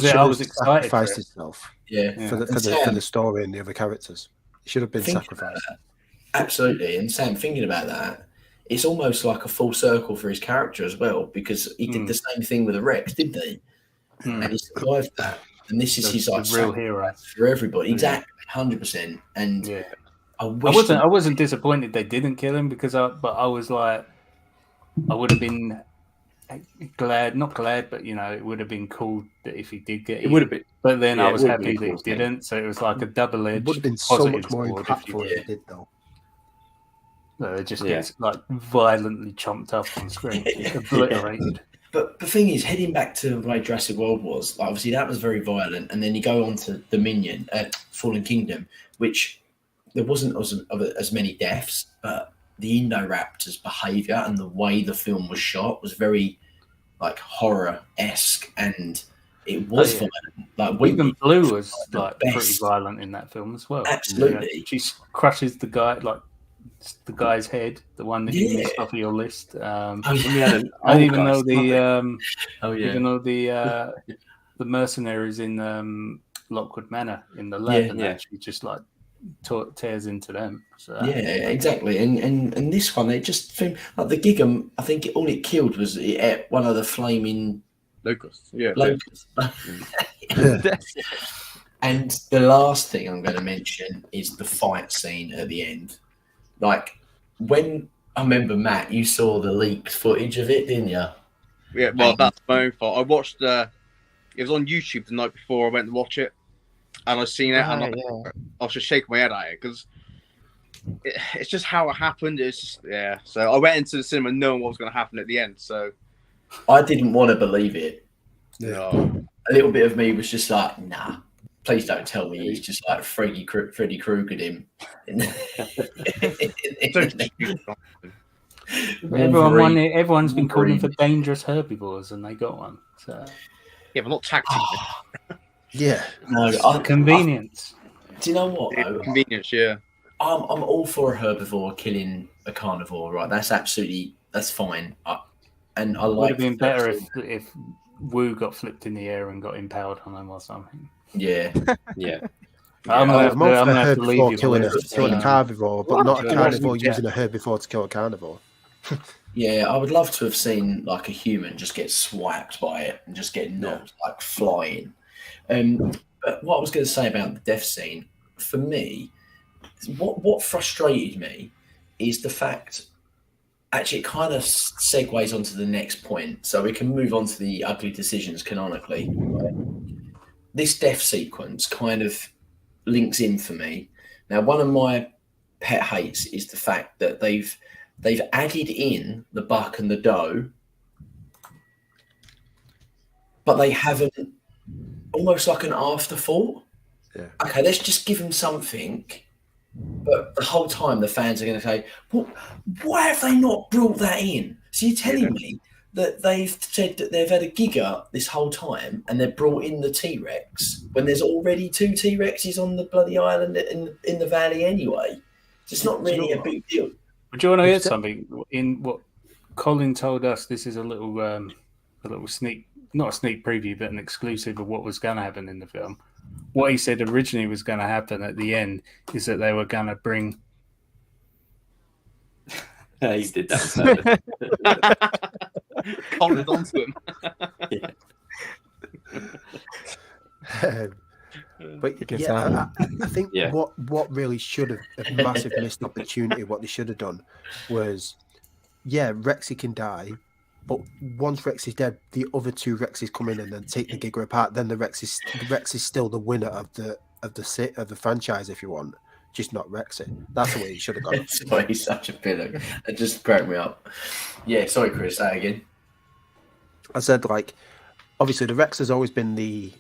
excited. Sacrificed himself Yeah. for the story and the other characters. He should have been sacrificed. Absolutely. And Sam, thinking about that, it's almost like a full circle for his character as well, because he did the same thing with the Rex, didn't he? And he survived that. And this is his like real hero for everybody. Exactly, 100%. And I wasn't disappointed they didn't kill him, because I was like, I would have been not glad, but it would have been cool that if he did get It would have been. But then I was it would have happy been that cool, he didn't. So it was like a double-edged. It would have been so positive much more sword impactful if if he did, though. it just gets like violently chomped up on screen, obliterated. But the thing is, heading back to the way Jurassic World was, like, obviously that was very violent, and then you go on to Dominion, Fallen Kingdom, which there wasn't as many deaths, but the Indoraptor's behaviour and the way the film was shot was very like horror-esque, and it was violent. Like Even Blue was like best. pretty violent in that film as well. Absolutely. She crushes the guy, like the guy's head, the one that you missed off of your list. Even though the mercenaries in Lockwood Manor in the lab, and yeah. actually just like tears into them. So, Yeah, exactly. And this one, it just seemed like the Giga. I think all it killed was it ate one of the flaming Locusts. Yeah. locusts. And the last thing I'm going to mention is the fight scene at the end. Like when I remember, Matt, you saw the leaked footage of it, didn't you? Yeah. Well, that's my own fault. I watched. It was on YouTube the night before I went to watch it, and I seen it, and I was just shaking my head at it because it's just how it happened. It's just, yeah. So I went into the cinema knowing what was going to happen at the end. So I didn't want to believe it. no. A little bit of me was just like, nah, please don't tell me he's just like Freddy Kruegered him. Everyone's been calling for dangerous herbivores, and they got one. So Yeah, but not tactical. Yeah. No, convenience. do you know what? Though? Convenience, yeah. I'm all for a herbivore killing a carnivore, right? That's fine. And I Would like. have been better if Wu got flipped in the air and got impaled on him or something. Yeah, Yeah. I'm I'm gonna for a have to leave herbivore you killing with a it. carnivore, but not a Yeah. carnivore using a herbivore to kill a carnivore. yeah. I would love to have seen like a human just get swiped by it and just get knocked like flying. But what I was going to say about the death scene, for me, what frustrated me is the fact. Actually, it kind of segues onto the next point, so we can move on to the ugly decisions canonically. Right? This death sequence kind of links in for me. Now, one of my pet hates is the fact that they've added in the buck and the doe, but they haven't, almost like an afterthought. Yeah. Okay, let's just give them something. But the whole time, the fans are going to say, well, why have they not brought that in? So you're telling me that they've said that they've had a Giga this whole time and they've brought in the T-Rex when there's already 2 T-Rexes on the bloody island in the valley anyway. So it's not really a big deal. Would you want to hear something? In what Colin told us, this is a little sneak, not a sneak preview, but an exclusive of what was going to happen in the film. What he said originally was going to happen at the end is that they were going to bring. He did that. Collared onto him. But yeah, I think what really should have a massive missed opportunity. What they should have done was, Rexy can die, but once Rex is dead, the other 2 Rexes come in and then take the Giga apart. Then the Rex is still the winner of the franchise, if you want, just not Rexy. That's the way he should have gone. Sorry, he's such a pillow. It just cracked me up. Yeah, sorry, Chris. Say again. I said, like, obviously the Rex has always been the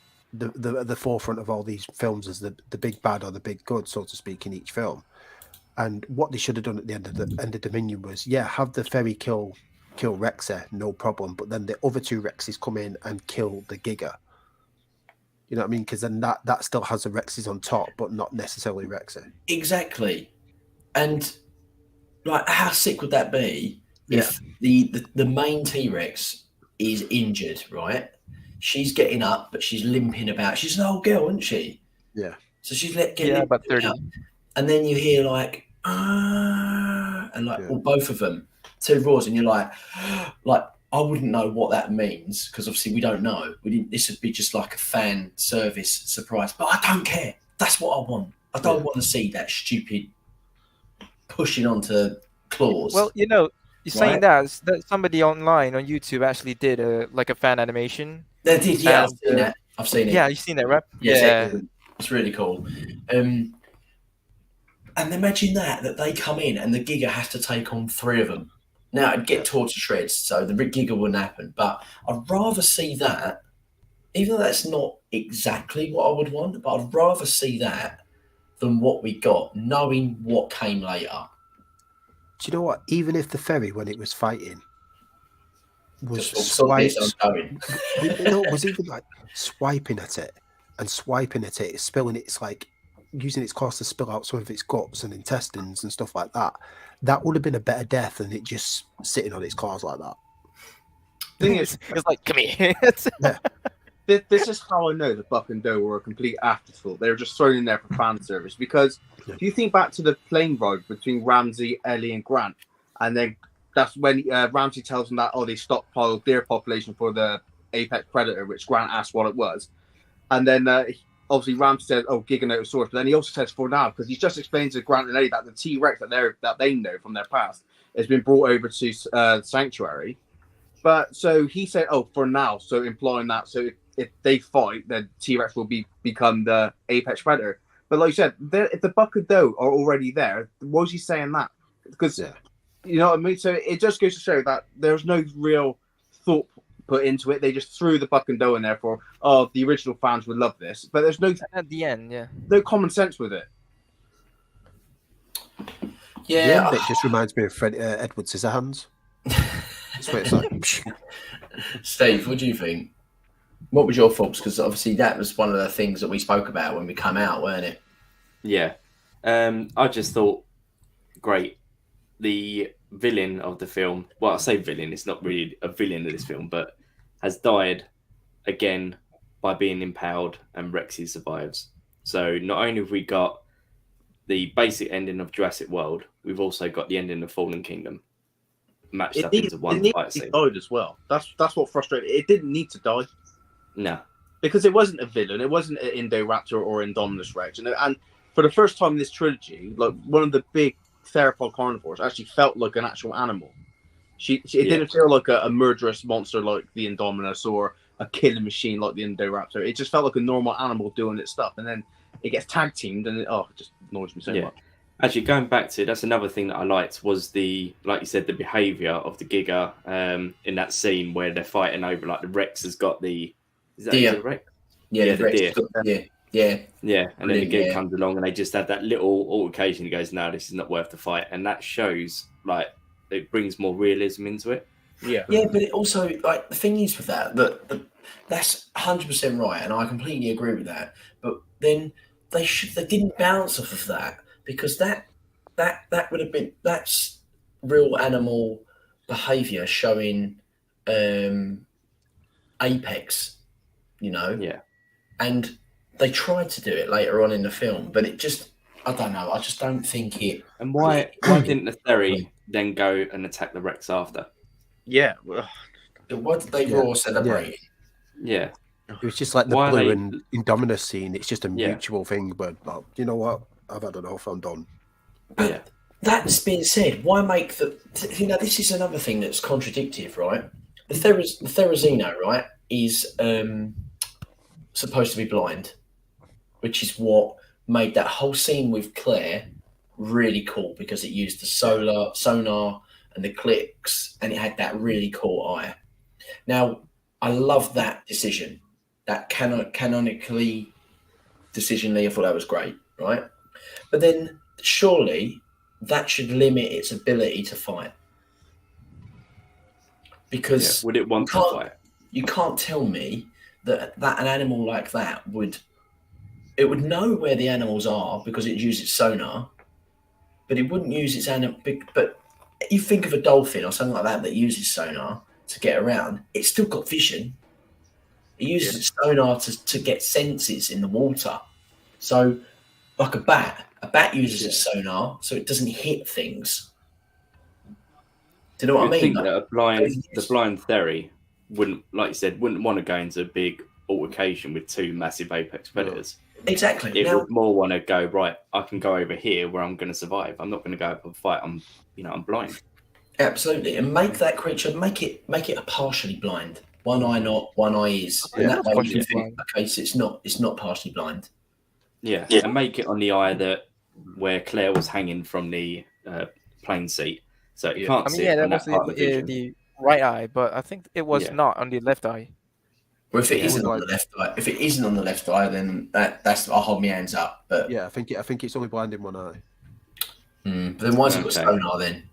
forefront of all these films as the big bad or the big good, so to speak, in each film. And what they should have done at the end of Dominion was, have the ferry kill Rexy, no problem. But then the other 2 Rexes come in and kill the Giga. You know what I mean? Because then that still has the Rexes on top, but not necessarily Rexy. Exactly. And like, how sick would that be if the main T-Rex is injured, right? She's getting up, but she's limping about. She's an old girl, isn't she? Yeah. So she's getting about 30. up, and then you hear like, and like, well, both of them, 2 roars, and you're like, I wouldn't know what that means because obviously we don't know. This would be just like a fan service surprise, but I don't care. That's what I want. I don't want to see that stupid pushing onto claws. Well, you're saying that somebody online on YouTube actually did a fan animation. They did, yeah. I've seen it. Yeah, you've seen that, right? Yes, it's really cool. And imagine that they come in and the Giga has to take on 3 of them. Now, it'd get torn to shreds, so the Giga wouldn't happen. But I'd rather see that, even though that's not exactly what I would want, but I'd rather see that than what we got, knowing what came later. Do you know what? Even if the ferry, when it was fighting, was was even like swiping at it, it's spilling. It's like using its claws to spill out some of its guts and intestines and stuff like that. That would have been a better death than it just sitting on its claws like that. Thing is, it's like, come here. thing this is how I know the Buck and Doe were a complete afterthought. They were just thrown in there for fan service. Because if you think back to the plane ride between Ramsey, Ellie, and Grant, and then that's when Ramsey tells them that they stockpiled deer population for the apex predator, which Grant asked what it was, and then obviously Ramsey said, Giganotosaurus, but then he also says for now, because he's just explained to Grant and Ellie that the T-Rex that they know from their past has been brought over to Sanctuary. But so he said, for now, so implying that if they fight, then T-Rex will become the apex predator. But like you said, if the Buck and Doe are already there, why is he saying that? Because you know what I mean. So it just goes to show that there's no real thought put into it. They just threw the Buck and Doe in there for the original fans would love this, but there's no At the end, no common sense with it. Yeah, it just reminds me of Edward Scissorhands. That's what it's like. Steve, what do you think? What was your thoughts? Because obviously that was one of the things that we spoke about when we come out, weren't it? Yeah. I just thought, great. The villain of the film, well, I say villain, it's not really a villain of this film, but has died again by being impaled, and Rexy survives. So not only have we got the basic ending of Jurassic World, we've also got the ending of Fallen Kingdom matched up into one fight scene. It died as well. That's what frustrated. It didn't need to die. No. Because it wasn't a villain. It wasn't an Indoraptor or Indominus Rex. And for the first time in this trilogy, like one of the big theropod carnivores actually felt like an actual animal. It didn't feel like a murderous monster like the Indominus or a killing machine like the Indoraptor. It just felt like a normal animal doing its stuff. And then it gets tag teamed, and it just annoys me so much. Actually, going back to that's another thing that I liked was like you said, the behaviour of the Giga in that scene where they're fighting over, like the Rex has got the deer. Rex? Yeah, the deer. Yeah. And then the Giga comes along and they just have that little altercation. He goes, "No, this is not worth the fight," and that shows like it brings more realism into it. Yeah, but it also like the thing is with that that's 100% right, and I completely agree with that. But then they didn't bounce off of that, because that would have been that's real animal behaviour showing apex, you know. Yeah. And they tried to do it later on in the film, but it just I don't know. I just don't think it. And why didn't the Theory then go and attack the Rex after? Yeah. Why did they raw celebrate? Yeah. It was just like the Blue and Indominus scene. It's just a mutual thing, but you know what? I've had enough. I'm done. But that's being said, why make this is another thing that's contradictive, right? The Therizino, right, is supposed to be blind, which is what made that whole scene with Claire really cool, because it used the sonar and the clicks, and it had that really cool eye. Now, I love that decision. That canonically decisionally, I thought that was great, right? But then surely that should limit its ability to fight. Because would it want to fight? You can't tell me that an animal like that would know where the animals are because it uses sonar, but it wouldn't use its animal. But you think of a dolphin or something like that uses sonar to get around. It's still got vision. It uses its sonar to get senses in the water. So, like a bat uses its sonar so it doesn't hit things. Do you know what I mean? Think that the blind Theory wouldn't, like you said, wouldn't want to go into a big altercation with two massive apex predators. Exactly. It would more want to go, right, I can go over here where I'm going to survive. I'm not going to go up and fight. I'm blind. Absolutely. And make that creature, make it a partially blind. One eye not, one eye is. And that way you think, okay, so it's not partially blind. Yeah. And make it on the eye where Claire was hanging from the plane seat. So you can't see it that on was that part of the vision. the right eye, but I think it was not on the left eye. Well, if it isn't on the left eye, then that's I'll hold my hands up. But yeah, I think it's only blind in one eye. But then why's it got sonar then?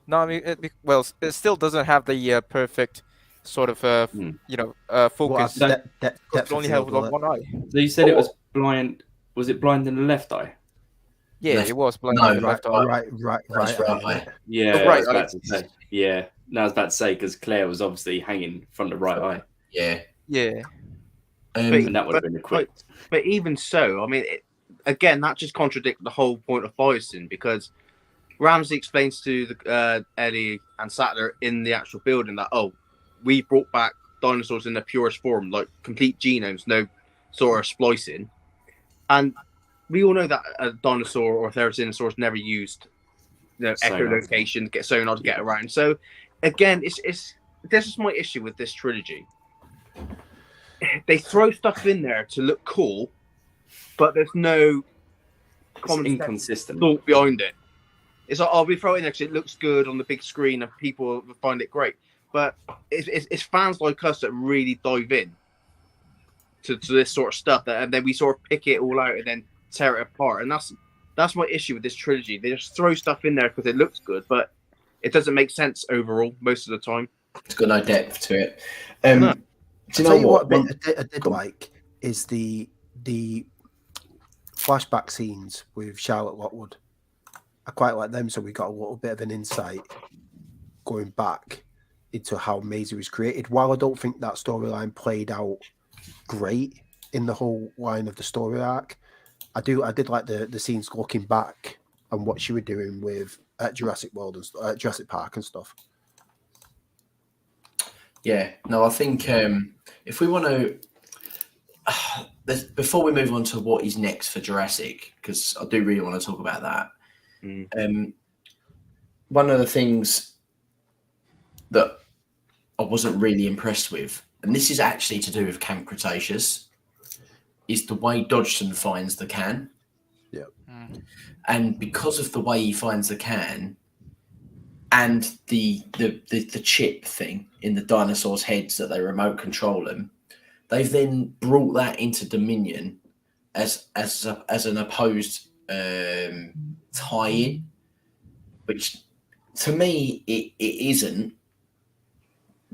No, I mean, it still doesn't have the perfect sort of focus. It only have one eye. So you said it was blind. Was it blind in the left eye? Yeah, it was blind in the left eye. Right. Yeah, right. I was about to say because Claire was obviously hanging from the right eye. Yeah. Yeah. And that would have been equipped. But even so, I mean, again, that just contradicts the whole point of Bison, because Ramsey explains to Eddie and Sattler in the actual building that, we brought back dinosaurs in their purest form, like complete genomes, no sort of splicing. And we all know that a dinosaur or a Therizinosaurus never used echolocation, get sonar to get around. So again, it's this is my issue with this trilogy. They throw stuff in there to look cool, but there's no inconsistent thought behind it. It's like, we throw it in there because it looks good on the big screen and people find it great. But it's fans like us that really dive in to this sort of stuff, and then we sort of pick it all out and then tear it apart. And that's my issue with this trilogy. They just throw stuff in there because it looks good, but it doesn't make sense overall most of the time. It's got no depth to it. No. Do you know what? I did like is the flashback scenes with Charlotte Lockwood. I quite like them, so we got a little bit of an insight going back into how Maisie was created. While I don't think that storyline played out great in the whole line of the story arc, I did like the scenes looking back and what she was doing with Jurassic World and Jurassic Park and stuff. Yeah, no, I think if we want to, before we move on to what is next for Jurassic, because I do really want to talk about that. One of the things that I wasn't really impressed with, and this is actually to do with Camp Cretaceous, is the way Dodgson finds the can. Yeah. And because of the way he finds the can and the chip thing in the dinosaurs' heads that they remote control them, they've then brought that into Dominion as an opposed tie-in, which to me it isn't.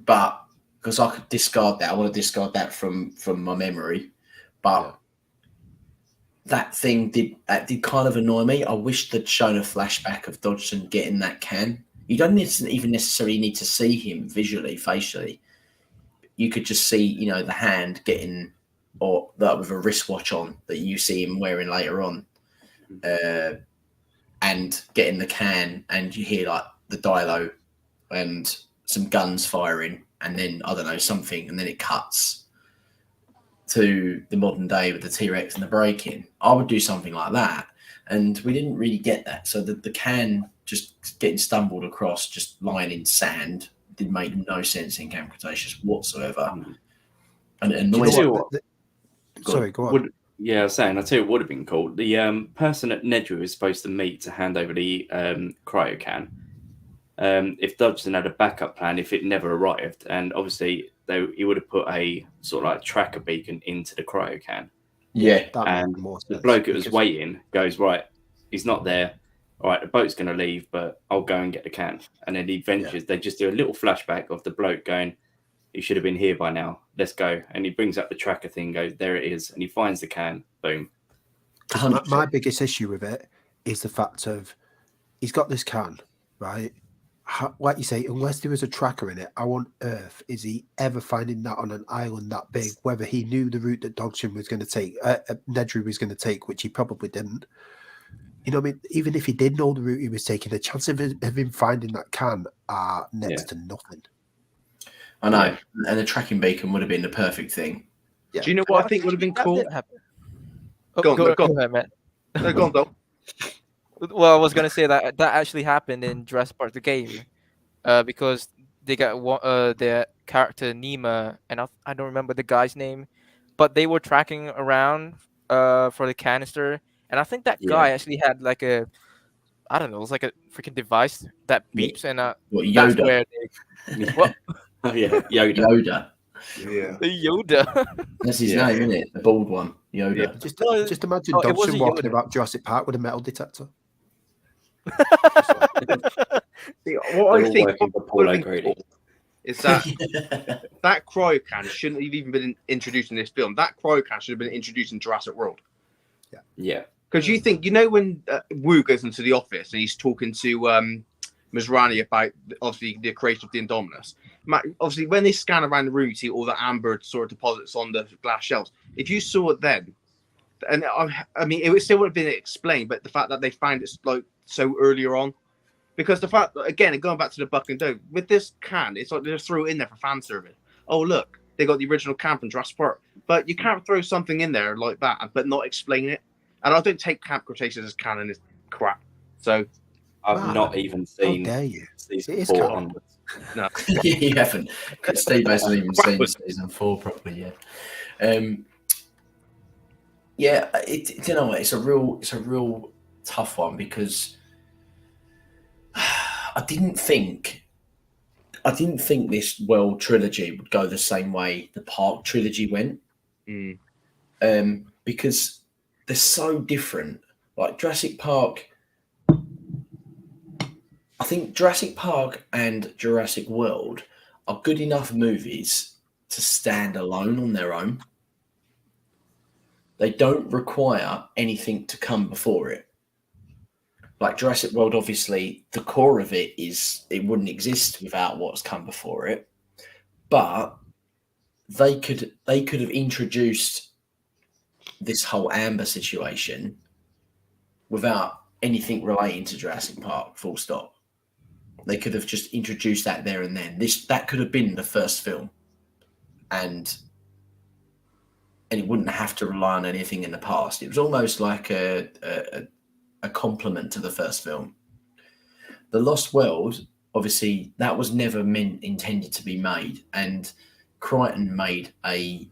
But because I could discard that, I want to discard that from my memory. But that thing did kind of annoy me. I wish they'd shown a flashback of Dodgson getting that can. You don't even necessarily need to see him visually, facially. You could just see, the hand getting, or that with a wristwatch on that you see him wearing later on, and getting the can, and you hear like the dialo and some guns firing, and then I don't know something, and then it cuts to the modern day with the T-Rex and the break-in. I would do something like that, and we didn't really get that. So the can just getting stumbled across, just lying in sand, did make no sense in Camp Cretaceous whatsoever. And it annoys me. Sorry, go on. I was saying, I'll tell you what would have been cool. The person that Nedry was supposed to meet to hand over the cryo can, if Dodgson had a backup plan if it never arrived, and obviously he would have put a sort of like tracker beacon into the cryo can. Yeah. And the bloke that was waiting goes, right, he's not there. All right, the boat's going to leave, but I'll go and get the can. And then he ventures. They just do a little flashback of the bloke going, he should have been here by now. Let's go. And he brings up the tracker thing, goes, there it is. And he finds the can. Boom. My biggest issue with it is the fact of he's got this can, right? Like you say, unless there was a tracker in it, how on earth is he ever finding that on an island that big? Whether he knew the route that Dodgson was going to take, Nedry was going to take, which he probably didn't. You know what I mean? Even if he did know the route he was taking, the chance of him finding that can are next to nothing. I know. And the tracking beacon would have been the perfect thing. Yeah. Do you know what I think would have been cool? Go ahead, Matt. Go on, Dom. Well, I was going to say that actually happened in Jurassic Park, the game, because they got their character Nima, and I don't remember the guy's name, but they were tracking around for the canister. And I think that guy actually had like it was like a freaking device that beeps, and Yoda? That's where they. What? Oh yeah, Yoda. Yoda. Yeah. The Yoda. That's his name, isn't it? The bald one, Yoda. Yeah. Just imagine Dodgson walking about Jurassic Park with a metal detector. See, what I think would have been cool is that that cryo can shouldn't have even been introduced in this film. That cryo can should have been introduced in Jurassic World. Yeah. Because you think, when Wu goes into the office and he's talking to Masrani about obviously the creation of the Indominus. Obviously, when they scan around the room, you see all the amber sort of deposits on the glass shelves. If you saw it then, and I mean, it would still would have been explained, but the fact that they found it like so earlier on, because the fact that, again, going back to the Buck and Doe, with this can, it's like they just threw it in there for fan service. Oh, look, they got the original can from Jurassic Park, but you can't throw something in there like that but not explain it. And I don't take camp quotations as canon is crap. So I've not even How seen dare you? season It is 4 canon. onwards. no, You haven't. Steve hasn't even seen season 4 properly yet. Yeah, you know what? It's a real tough one because I didn't think this World trilogy would go the same way the Park trilogy went. Because they're so different. Like Jurassic Park, I think Jurassic Park and Jurassic World are good enough movies to stand alone on their own. They don't require anything to come before it. Like Jurassic World, obviously, the core of it is it wouldn't exist without what's come before it. But they could have introduced this whole amber situation without anything relating to Jurassic Park, full stop. They could have just introduced that there and then. That could have been the first film. And it wouldn't have to rely on anything in the past. It was almost like a compliment to the first film. The Lost World, obviously, that was never intended to be made. And Crichton made a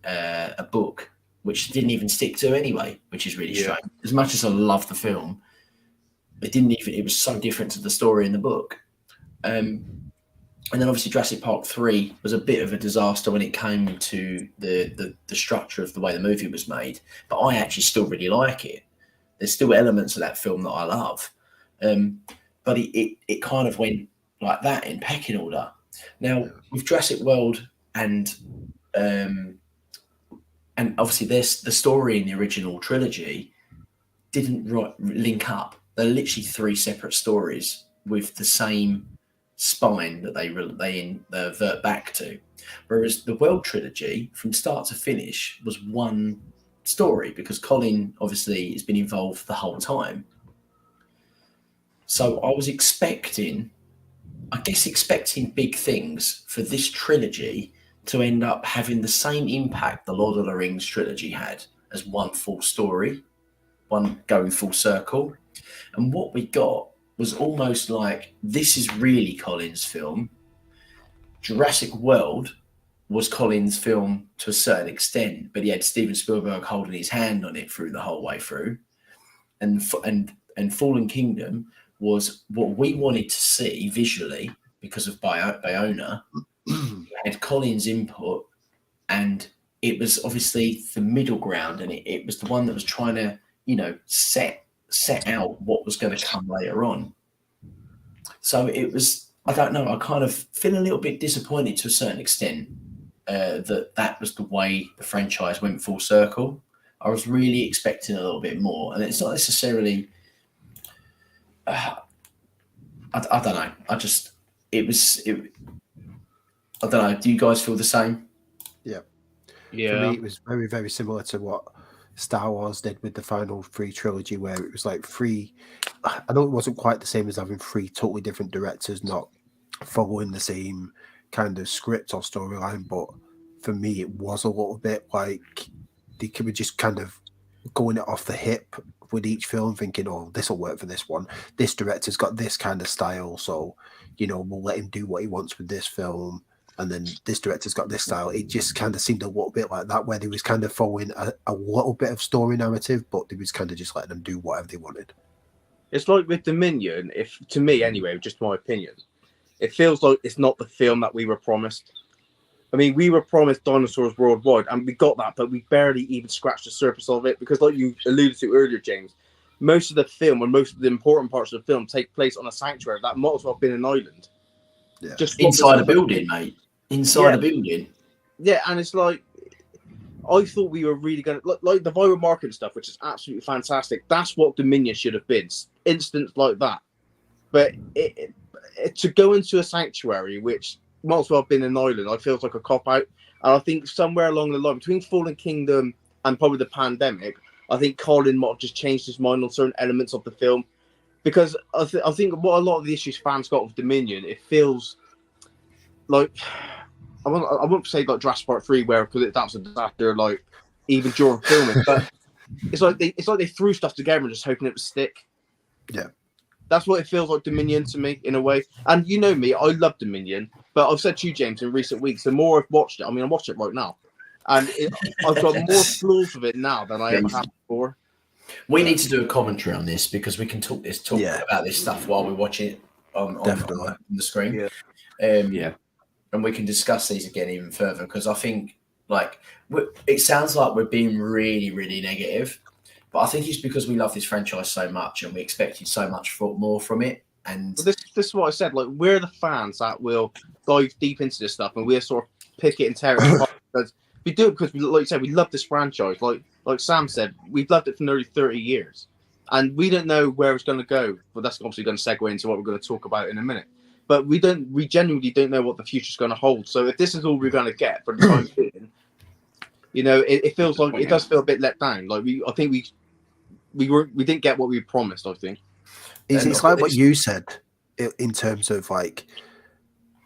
book which didn't even stick to anyway, which is really strange. As much as I love the film, it was so different to the story in the book. And then obviously Jurassic Park 3 was a bit of a disaster when it came to the structure of the way the movie was made. But I actually still really like it. There's still elements of that film that I love. But it kind of went like that in pecking order. Now, with Jurassic World and obviously the story in the original trilogy didn't link up. They're literally 3 separate stories with the same spine that they revert back to. Whereas the World trilogy, from start to finish, was one story because Colin obviously has been involved the whole time. So I was expecting big things for this trilogy to end up having the same impact the Lord of the Rings trilogy had as one full story, one going full circle. And what we got was almost like, this is really Colin's film. Jurassic World was Colin's film to a certain extent, but he had Steven Spielberg holding his hand on it through the whole way through. And Fallen Kingdom was what we wanted to see visually because of Bayona. Had Colin's input, and it was obviously the middle ground, and it was the one that was trying to, set out what was going to come later on. So it was, I don't know, I kind of feel a little bit disappointed to a certain extent that was the way the franchise went full circle. I was really expecting a little bit more, and it's not necessarily, I don't know, I don't know, do you guys feel the same? Yeah. For me, it was very, very similar to what Star Wars did with the final 3 trilogy, where it was like 3. I know it wasn't quite the same as having 3 totally different directors not following the same kind of script or storyline, but for me, it was a little bit like they were just kind of going it off the hip with each film, thinking, oh, this will work for this one. This director's got this kind of style, so, we'll let him do what he wants with this film. And then this director's got this style. It just kind of seemed a little bit like that, where they was kind of following a little bit of story narrative, but they was kind of just letting them do whatever they wanted. It's like with Dominion, to me anyway, just my opinion, it feels like it's not the film that we were promised. I mean, we were promised dinosaurs worldwide, and we got that, but we barely even scratched the surface of it, because like you alluded to earlier, James, most of the film, or most of the important parts of the film, take place on a sanctuary that might as well have been an island. Yeah. Just inside a building, mate. Inside a building. Yeah, and it's like, I thought we were really going to, like the viral marketing stuff, which is absolutely fantastic. That's what Dominion should have been. Instance like that. But to go into a sanctuary, which might as well have been an island, I feels like a cop out. And I think somewhere along the line between Fallen Kingdom and probably the pandemic, I think Colin might have just changed his mind on certain elements of the film. Because I think what a lot of the issues fans got with Dominion, it feels like I won't say like Jurassic Park 3, where because that was a disaster, like even during filming, but it's like they threw stuff together and just hoping it would stick. Yeah, that's what it feels like Dominion to me in a way. And you know me, I love Dominion, but I've said to you, James, in recent weeks, the more I've watched it, I mean, I watched it right now, and I've got more flaws with it now than I ever had before. We need to do a commentary on this because we can talk about this stuff while we watch it on the screen. Yeah. And we can discuss these again even further because I think it sounds like we're being really, really negative, but I think it's because we love this franchise so much and we expected so much more from it. And this is what I said. Like, we're the fans that will dive deep into this stuff and we'll sort of pick it and tear it apart. Because we do it because, like you said, we love this franchise. Like Sam said, we've loved it for nearly 30 years. And we don't know where it's going to go. But that's obviously going to segue into what we're going to talk about in a minute. But we genuinely don't know what the future's going to hold. So if this is all we're going to get for the time being, you know, it feels like it does feel a bit let down. Like I think we didn't get what we promised, I think. It's like what you said in terms of like,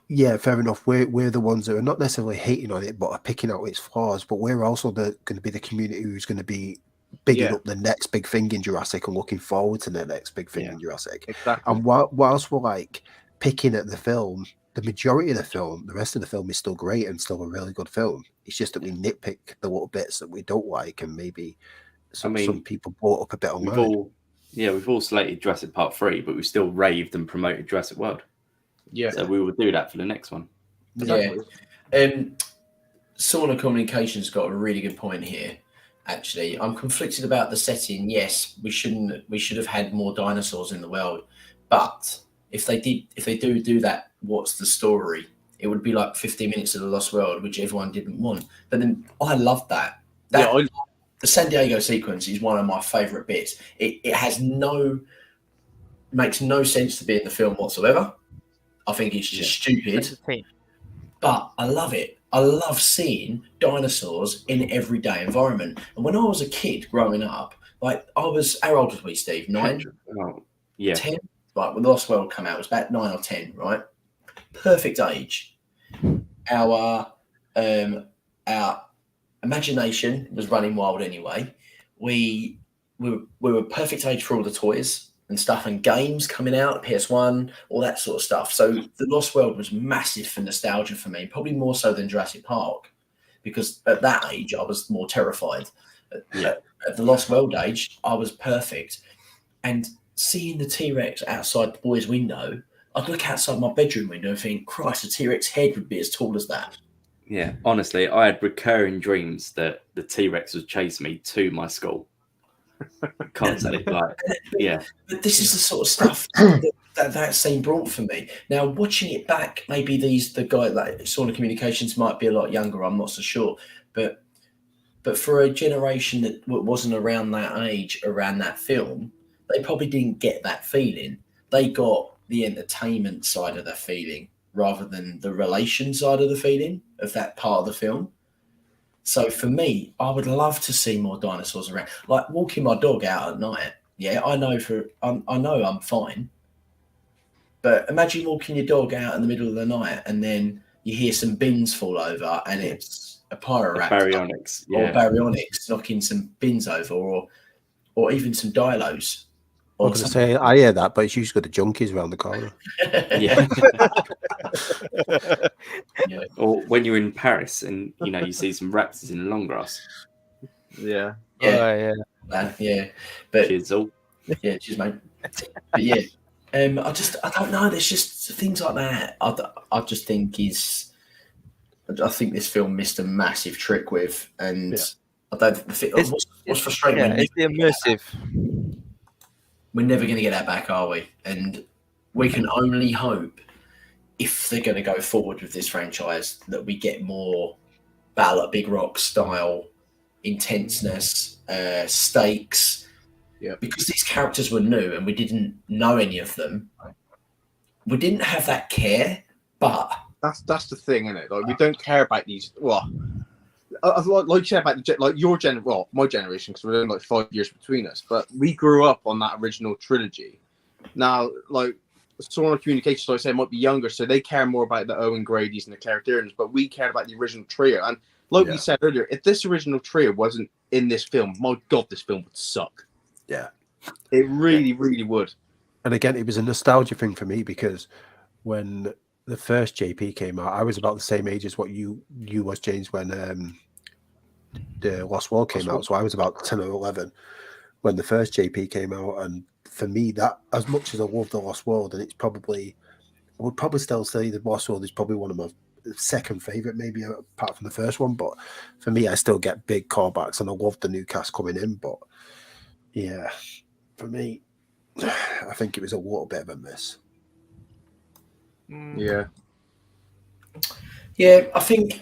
yeah, fair enough. We're the ones that are not necessarily hating on it, but are picking out its flaws. But we're also going to be the community who's going to be bigging up the next big thing in Jurassic and looking forward to the next big thing in Jurassic. Exactly. And whilst we're like picking at the film, the majority of the film, the rest of the film is still great and still a really good film. It's just that we nitpick the little bits that we don't like, and maybe some people brought up a bit online. We've all slated Jurassic Park 3, but we still raved and promoted Jurassic World. Yeah. So we will do that for the next one. Exactly. Sauna Communications got a really good point here. Actually, I'm conflicted about the setting. Yes, we should have had more dinosaurs in the world, but if they do that, what's the story? It would be like 15 minutes of the Lost World, which everyone didn't want. But then I loved that. The San Diego sequence is one of my favorite bits. It makes no sense to be in the film whatsoever. I think it's just stupid, but I love it. I love seeing dinosaurs in everyday environment. And when I was a kid growing up, like how old was we, Steve? 9? 10? Right, when the Lost World came out, it was about 9 or 10, right? Perfect age. Our imagination was running wild anyway. We were perfect age for all the toys and stuff and games coming out, PS1, all that sort of stuff. So the Lost World was massive for nostalgia for me, probably more so than Jurassic Park, because at that age I was more terrified. At the Lost World age, I was perfect. And seeing the T-Rex outside the boys' window, I'd look outside my bedroom window and think, Christ, the T-Rex head would be as tall as that. Yeah, honestly, I had recurring dreams that the T-Rex was chasing me to my school. Constantly, But this is the sort of stuff that scene brought for me. Now, watching it back, maybe the guy like Sauna Communications might be a lot younger. I'm not so sure, but for a generation that wasn't around that age, around that film, they probably didn't get that feeling. They got the entertainment side of the feeling rather than the relation side of the feeling of that part of the film. So for me, I would love to see more dinosaurs around, like walking my dog out at night. Yeah, I know I'm fine, but imagine walking your dog out in the middle of the night and then you hear some bins fall over and it's a Pyroraptor or Baryonyx knocking some bins over, or even some Dilos. I was going to say, I hear that, but it's usually got the junkies around the corner. Or when you're in Paris and you see some raptors in the long grass. Yeah. But cheers, mate. But I don't know. There's just things like that. I just think I think this film missed a massive trick with, and I don't think what's frustrating. Yeah, it's the immersive. We're never going to get that back, are we? And we can only hope, if they're going to go forward with this franchise, that we get more Battle at Big Rock style intenseness, stakes. Yeah. Because these characters were new and we didn't know any of them. we didn't have that care, but That's the thing, isn't it? Like, we don't care about these. Well, like you said about your my generation, because we're only like 5 years between us. But we grew up on that original trilogy. Now, like someone on communications, like I said, might be younger, so they care more about the Owen Grady's and the Claire Dearns, but we cared about the original trio. And like we said earlier, if this original trio wasn't in this film, my God, this film would suck. Yeah, it really would. And again, it was a nostalgia thing for me because when the first JP came out, I was about the same age as what you was, James, when the Lost World came out. So I was about 10 or 11 when the first JP came out. And for me, that, as much as I love the Lost World, and I would probably still say the Lost World is probably one of my second favorite, maybe apart from the first one. But for me, I still get big callbacks, and I love the new cast coming in. But yeah, for me, I think it was a little bit of a miss. Yeah, I think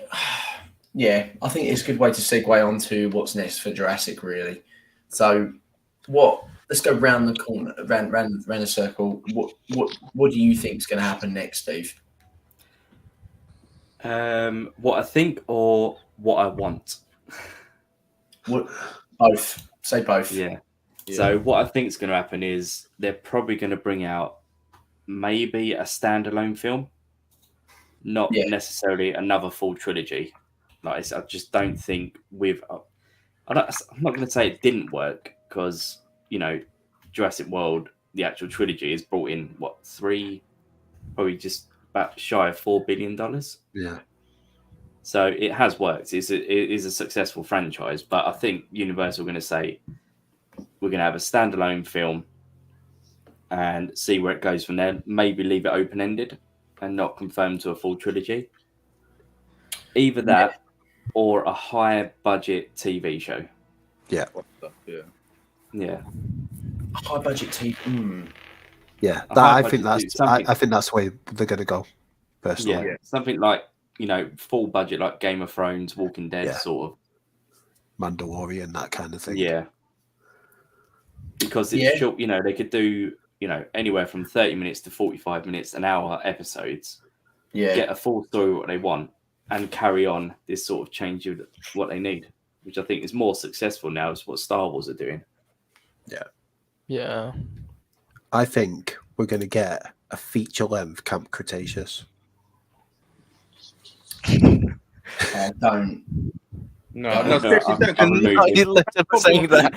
it's a good way to segue on to what's next for Jurassic, really. So, let's go round the corner, round a circle. What do you think is going to happen next, Steve? What I think or what I want? Both. Say both. Yeah. So what I think is going to happen is they're probably going to bring out maybe a standalone film, not necessarily another full trilogy. Like I just don't think I'm not going to say it didn't work because Jurassic World, the actual trilogy, has brought in probably just about shy of $4 billion. Yeah. So it has worked. It is a successful franchise, but I think Universal are going to say we're going to have a standalone film and see where it goes from there. Maybe leave it open-ended and not confirm to a full trilogy. Either that or a higher budget TV show. Yeah. Yeah. High budget TV. Yeah. I think that's the way they're going to go. Personally. Yeah. Something like full budget, like Game of Thrones, Walking Dead, sort of. Mandalorian, that kind of thing. Yeah. Because it's short, they could do, anywhere from 30 minutes to 45 minutes, an hour episodes. Yeah. Get a full story what they want and carry on this sort of change of what they need, which I think is more successful now is what Star Wars are doing. Yeah. Yeah. I think we're going to get a feature-length Camp Cretaceous. Don't. No, You left him saying that.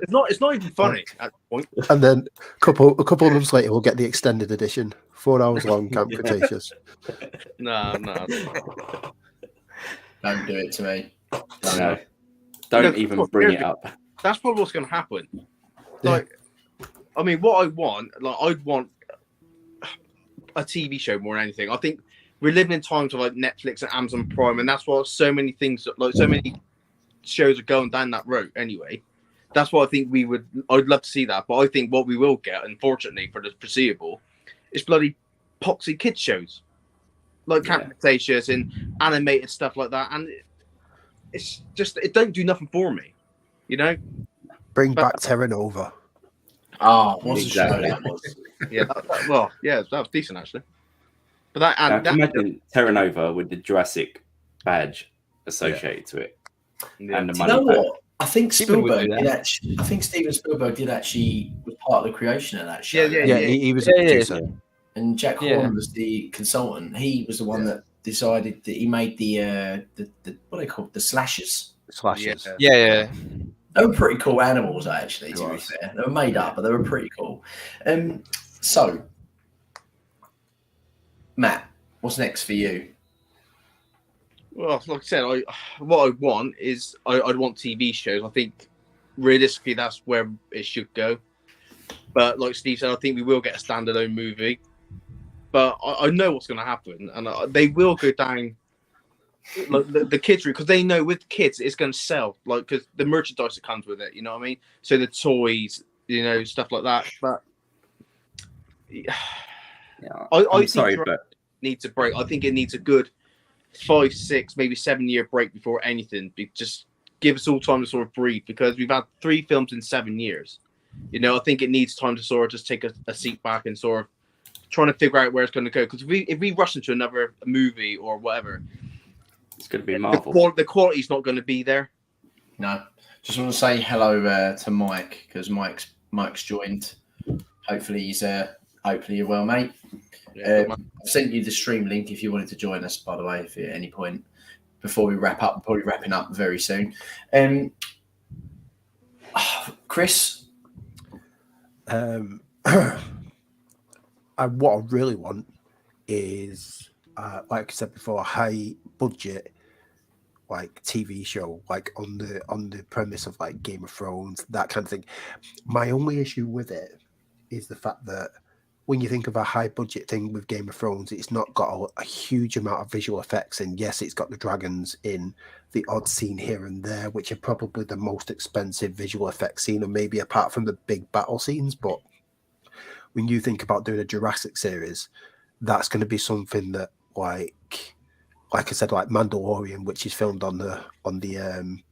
No, it's not even funny at the point. And then a couple of months later, we'll get the extended edition, 4 hours long, Camp Cretaceous. No. Don't do it to me. No. Don't even bring it up. That's probably what's going to happen. Like, I mean, what I want, I'd want a TV show more than anything. I think we're living in times of like Netflix and Amazon Prime, and that's why so many things, like so many shows are going down that road anyway. That's what I think I'd love to see that. But I think what we will get, unfortunately, for the foreseeable, is bloody poxy kids shows. Like Camp Cretaceous and animated stuff like that. And it's just, it don't do nothing for me. Bring back Terra Nova. Oh, what's the show that was? That was decent actually. But imagine Terra Nova with the Jurassic badge associated to it. Yeah. And the Do money. you know what? I think Steven would Spielberg do that. I think Steven Spielberg was part of the creation of that show. Yeah. He was a producer. And Jack Horn was the consultant. He was the one that decided that he made the what are they called? The slashers. Slashes. Yeah. They were pretty cool animals, actually, to be fair. They were made up, but they were pretty cool. So, Matt, what's next for you? Well, like I said, what I want is I'd want TV shows. I think realistically that's where it should go. But like Steve said, I think we will get a standalone movie. But I know what's going to happen, and they will go down like the kids route because they know with kids it's going to sell. Like because the merchandise that comes with it, you know what I mean? So the toys, stuff like that. But I think it needs a break. I think it needs a good 5, 6, maybe 7 year break before anything. Just give us all time to sort of breathe because we've had 3 films in 7 years. You know, I think it needs time to sort of just take a seat back and sort of trying to figure out where it's going to go. Because if we rush into another movie or whatever, It's going to be Marvel. the quality's not going to be there. No, just want to say hello to Mike because Mike's joined. Hopefully you're well, mate. Yeah, I've sent you the stream link if you wanted to join us. By the way, if at any point before we wrap up, probably wrapping up very soon. Chris, what I really want is, like I said before, a high budget like TV show, like on the premise of like Game of Thrones, that kind of thing. My only issue with it is the fact that when you think of a high budget thing with Game of Thrones, it's not got a huge amount of visual effects. And yes, it's got the dragons in the odd scene here and there, which are probably the most expensive visual effects scene, and maybe apart from the big battle scenes. But when you think about doing a Jurassic series, that's going to be something that like I said, like Mandalorian, which is filmed on the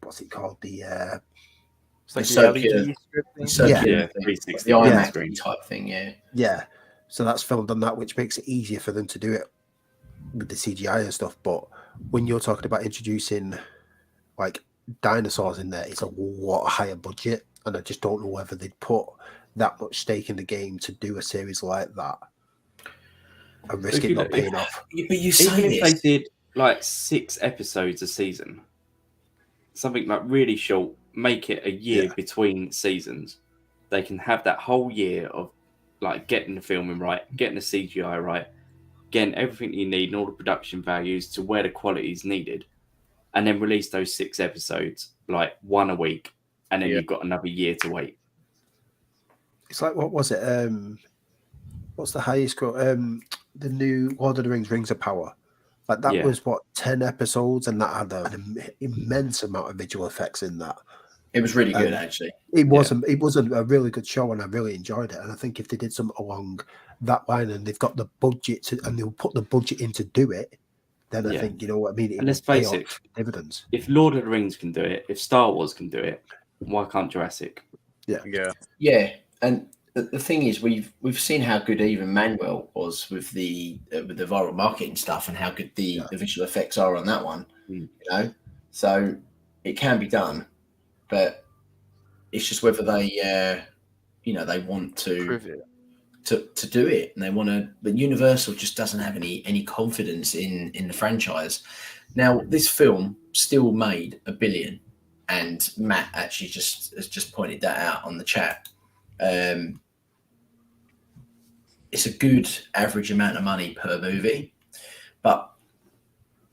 what's it called? It's like the the LED strip thing. circular Yeah, thing, 360 the IMAX Yeah. screen type thing. Yeah. Yeah. So that's filmed on that, which makes it easier for them to do it with the CGI and stuff. But when you're talking about introducing like dinosaurs in there, it's a lot higher budget, and I just don't know whether they'd put that much stake in the game to do a series like that and risk it not paying off. But you Even say if they this. did like 6 episodes a season, something like really short, make it a year Yeah. between seasons, they can have that whole year of like getting the filming right, getting the CGI right, getting everything you need and all the production values to where the quality is needed, and then release those 6 episodes like one a week, and then Yeah. you've got another year to wait. It's like, what was it? What's the highest the new Lord of the Rings of Power. Like that Yeah. was what, 10 episodes, and that had an immense amount of visual effects in that. It was really good, actually. It was a really good show, and I really enjoyed it. And I think if they did something along that line, and they've got the budget and they'll put the budget in to do it, then I think, you know what I mean. It And let's will pay face it, off dividends. if Lord of the Rings can do it, if Star Wars can do it, why can't Jurassic? Yeah. Yeah, and the thing is, we've seen how good even Manuel was with the viral marketing stuff, and how good the visual effects are on that one. You know, so it can be done, but it's just whether they, they want to Prove it. to do it, and they want to. But Universal just doesn't have any confidence in the franchise. Now, this film still made $1 billion, and Matt actually has just pointed that out on the chat. It's a good average amount of money per movie, but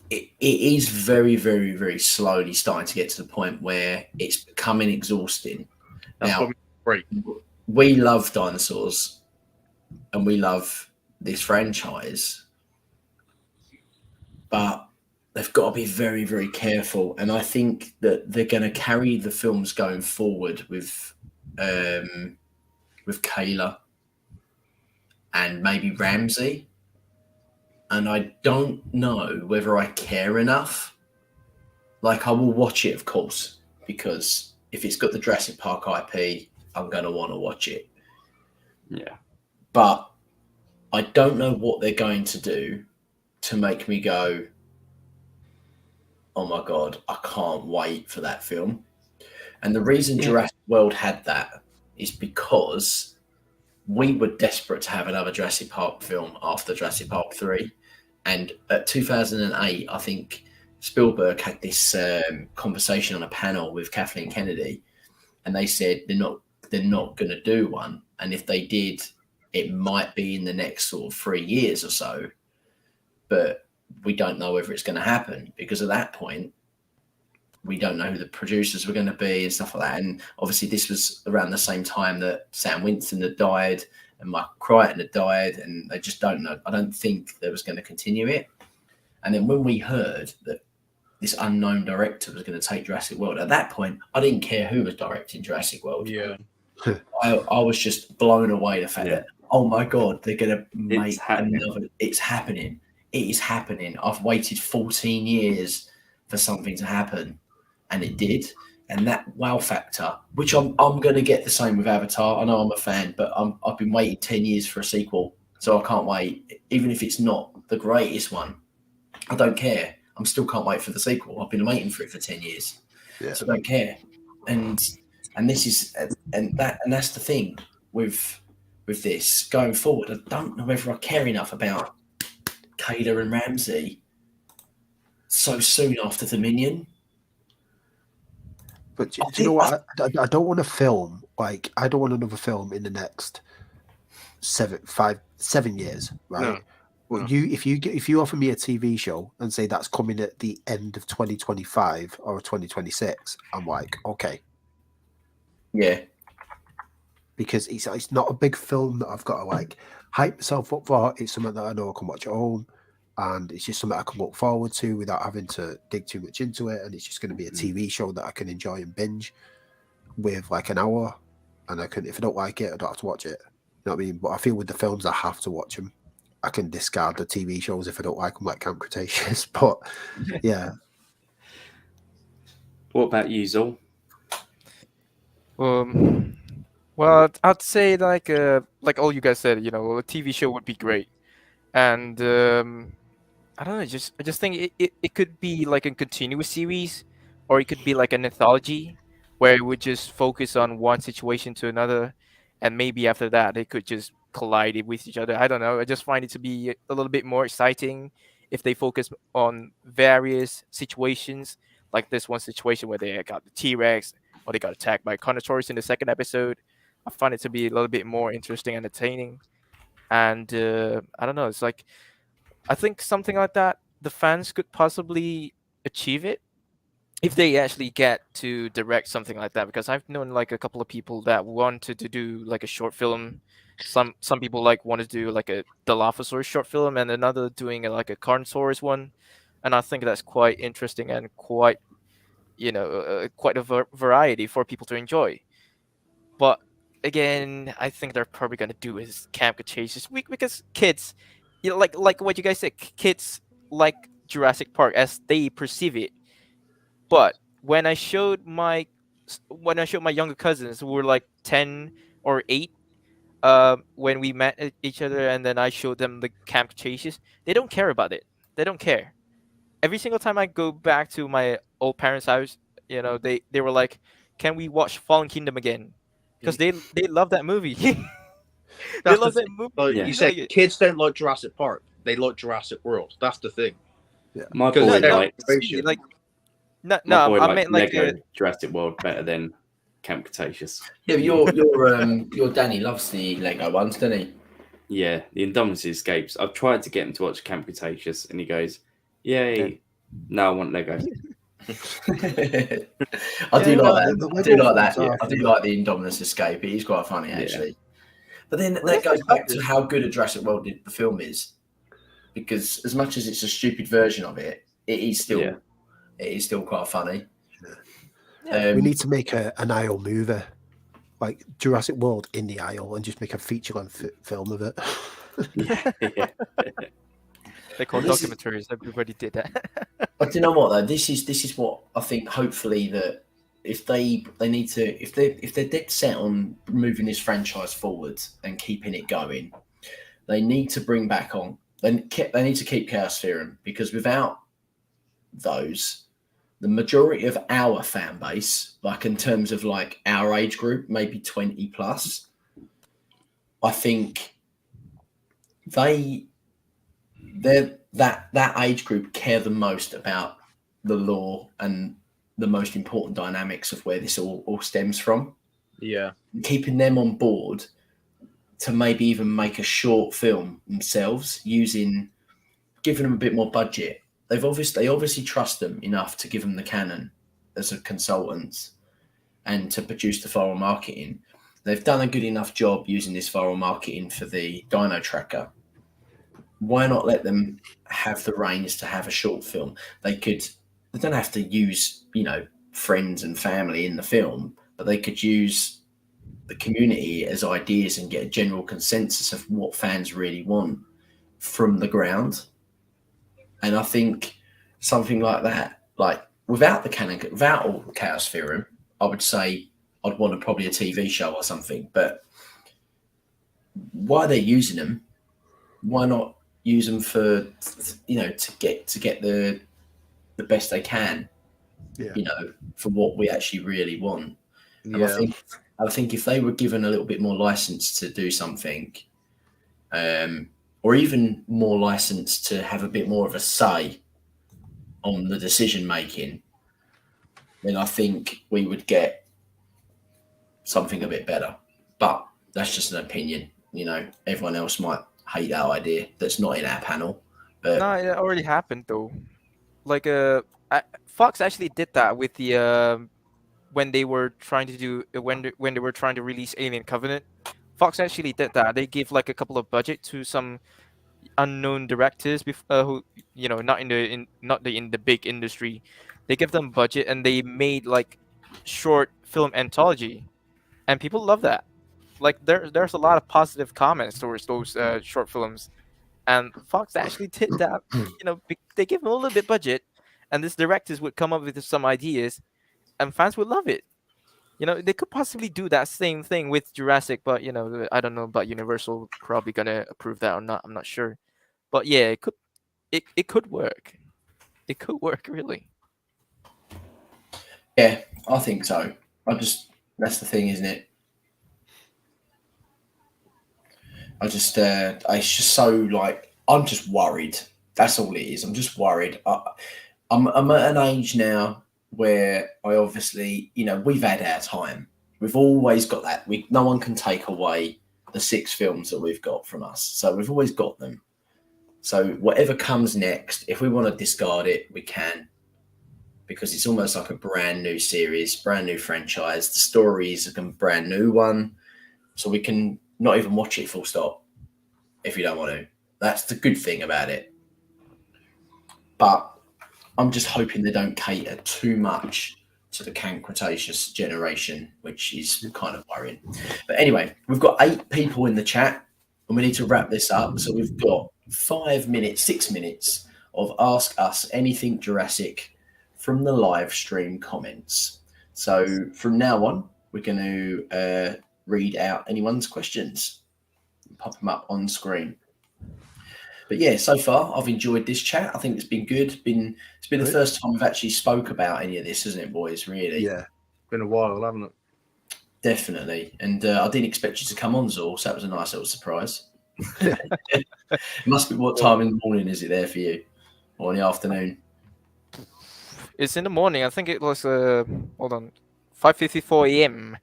it is very, very, very slowly starting to get to the point where it's becoming exhausting. That's Now, great. we love dinosaurs and we love this franchise, but they've got to be very, very careful. And I think that they're going to carry the films going forward with Kayla and maybe Ramsey. And I don't know whether I care enough. Like, I will watch it, of course, because if it's got the Jurassic Park IP, I'm going to want to watch it. Yeah. But I don't know what they're going to do to make me go, oh my God, I can't wait for that film. And the reason Jurassic World had that is because we were desperate to have another Jurassic Park film after Jurassic Park 3. And at 2008, I think Spielberg had this conversation on a panel with Kathleen Kennedy, and they said they're not going to do one. And if they did, it might be in the next sort of 3 years or so. But we don't know whether it's going to happen, because at that point, we don't know who the producers were going to be and stuff like that. And obviously this was around the same time that Sam Winston had died and Michael Crichton had died, and they just don't know. I don't think they was going to continue it. And then when we heard that this unknown director was going to take Jurassic World, at that point, I didn't care who was directing Jurassic World. Yeah. I was just blown away the fact that, oh my God, they're going to make happening. another. It's happening. It is happening. I've waited 14 years for something to happen. And it did. and that wow factor, which I'm going to get the same with Avatar. I know I'm a fan, but I've been waiting 10 years for a sequel, so I can't wait. Even if it's not the greatest one, I don't care. I'm still can't wait for the sequel. I've been waiting for it for 10 years, so I don't care. And this is and that's the thing with this going forward. I don't know whether I care enough about Kayla and Ramsey so soon after Dominion. But do you know what? I don't want a film like I don't want another film in the next 7 years, right? No. Well, if you offer me a TV show and say that's coming at the end of 2025 or 2026, I'm like, okay, Yeah, because it's not a big film that I've got to like hype myself up for. It's something that I know I can watch at home, and it's just something I can look forward to without having to dig too much into it. And it's just going to be a TV show that I can enjoy and binge with like an hour, and I can, if I don't like it, I don't have to watch it. You know what I mean? But I feel with the films, I have to watch them. I can discard the TV shows if I don't like them, like Camp Cretaceous. But yeah. What about you, Zol? Well, I'd say like all you guys said, a TV show would be great, and I don't know, I just think it could be like a continuous series, or it could be like an anthology where it would just focus on one situation to another, and maybe after that they could just collide it with each other. I don't know. I just find it to be a little bit more exciting if they focus on various situations, like this one situation where they got the T-Rex or they got attacked by Carnotaurus in the second episode. I find it to be a little bit more interesting and entertaining. And I don't know. It's like, I think something like that, the fans could possibly achieve it if they actually get to direct something like that. Because I've known like a couple of people that wanted to do like a short film. Some people like want to do like a Dilophosaurus short film, and another doing like a Carnosaurus one. And I think that's quite interesting and quite, quite a variety for people to enjoy. But again, I think they're probably gonna do is Camp Cretaceous because kids, like what you guys said, kids like Jurassic Park as they perceive it. But when I showed my younger cousins who were like 10 or 8, when we met each other, and then I showed them the Camp Cretaceous, they don't care about it. They don't care. Every single time I go back to my old parents' house, they were like, "Can we watch Fallen Kingdom again?" Because they love that movie. They love that movie. Like Yeah. you said, kids don't like Jurassic Park. They like Jurassic World. That's the thing. My Because boy they're liked generation. Like, my no, boy I liked meant like Lego Jurassic World better than Camp Cretaceous. yeah. But your Danny loves the Lego ones, doesn't he? Yeah, the Indominus Escapes. I've tried to get him to watch Camp Cretaceous, and he goes, "Yay! No, I want Lego." I do like that. the I do Lego like that. films are I do like the Indominus Escape. It is quite funny, actually. But then Well, that that's goes back to good. how good a Jurassic World the film is, because as much as it's a stupid version of it, it is still quite funny. we need to make an Isle movie, like Jurassic World in the Isle, and just make a feature-length film of it. Yeah. They call This is- documentaries. Everybody did that. But do you know what though? This is what I think. Hopefully, that if they need to, if they're dead set on moving this franchise forward and keeping it going, they need to bring back on. They need to keep Chaos Theorem, because without those, the majority of our fan base, like in terms of like our age group, maybe 20 plus, I think they're that age group care the most about the lore and the most important dynamics of where this all stems from. Yeah. Keeping them on board to maybe even make a short film themselves, giving them a bit more budget. They obviously trust them enough to give them the canon as a consultants and to produce the viral marketing. They've done a good enough job using this viral marketing for the Dino Tracker. Why not let them have the reins to have a short film? They don't have to use, friends and family in the film, but they could use the community as ideas and get a general consensus of what fans really want from the ground. And I think something like that, like without the canon, without all the Chaos Theorem, I would say I'd want probably a TV show or something. But why they're using them? Why not use them for to get the best they can? For what we actually really want. And I think if they were given a little bit more license to do something, or even more license to have a bit more of a say on the decision making, then I think we would get something a bit better. But that's just an opinion. Everyone else might hate that idea that's not in our panel. But No, it already happened though. Like Fox actually did that with the when they were trying to do when they were trying to release Alien Covenant. Fox actually did that. They gave like a couple of budget to some unknown directors who not in the big industry. They give them budget and they made like short film anthology, and people love that. Like there's a lot of positive comments towards those short films, and Fox actually did that. They give them a little bit budget, and these directors would come up with some ideas, and fans would love it. They could possibly do that same thing with Jurassic, but I don't know about Universal probably gonna approve that or not. I'm not sure, but yeah, it could work. It could work really. yeah, I think so. That's the thing, isn't it? It's just so like I'm just worried. That's all it is. I'm just worried. I'm at an age now where I obviously, we've had our time. We've always got that. No one can take away the 6 films that we've got from us. So we've always got them. So whatever comes next, if we want to discard it, we can, because it's almost like a brand new series, brand new franchise. The story is a brand new one. So we can not even watch it full stop if you don't want to. That's the good thing about it. But I'm just hoping they don't cater too much to the Cretaceous generation, which is kind of worrying. But anyway, we've got 8 people in the chat and we need to wrap this up. So we've got 6 minutes of Ask Us Anything Jurassic from the live stream comments. So from now on, we're going to read out anyone's questions, pop them up on screen. But yeah, so far I've enjoyed this chat. I think it's been good. It's been the first time we've actually spoke about any of this, hasn't it, boys? Really? Yeah, been a while, haven't it? Definitely. And I didn't expect you to come on, Zor, so that was a nice little surprise. It must be, what time in the morning is it there for you, or in the afternoon? It's in the morning. I think it was 5:54 a.m.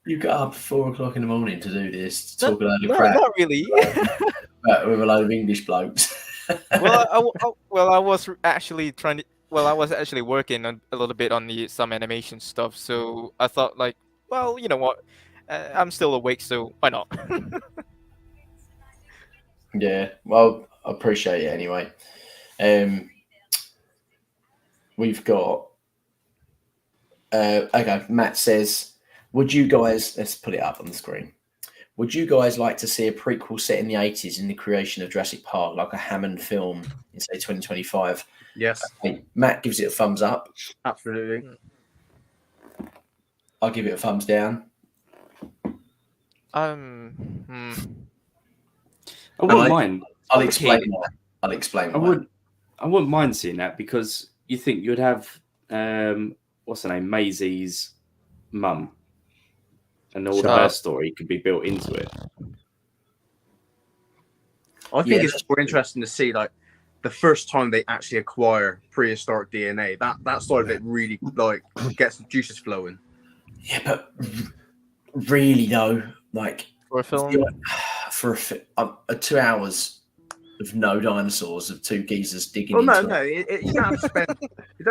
You got up at 4 o'clock in the morning to do this, to talk a load of crap. Not really. With a load of English blokes. I was actually I was actually working a little bit on some animation stuff. So I thought, like, well, you know what? I'm still awake, so why not? Yeah, well, I appreciate it anyway. We've got okay. Matt says, "Would you guys?" Let's put it up on the screen. Would you guys like to see a prequel set in the 80s in the creation of Jurassic Park, like a Hammond film in, say, 2025? Yes. Okay, Matt gives it a thumbs up. Absolutely. I'll give it a thumbs down. I wouldn't mind. I'll explain why. I wouldn't mind seeing that, because you think you'd have what's her name, Maisie's mum, and all of her story could be built into it. I think it's more interesting to see, like, the first time they actually acquire prehistoric DNA. That side of it really, like, gets the juices flowing. Yeah, but really though, like, for a film, for 2 hours of no dinosaurs, of 2 geezers digging. Well, no, you don't have to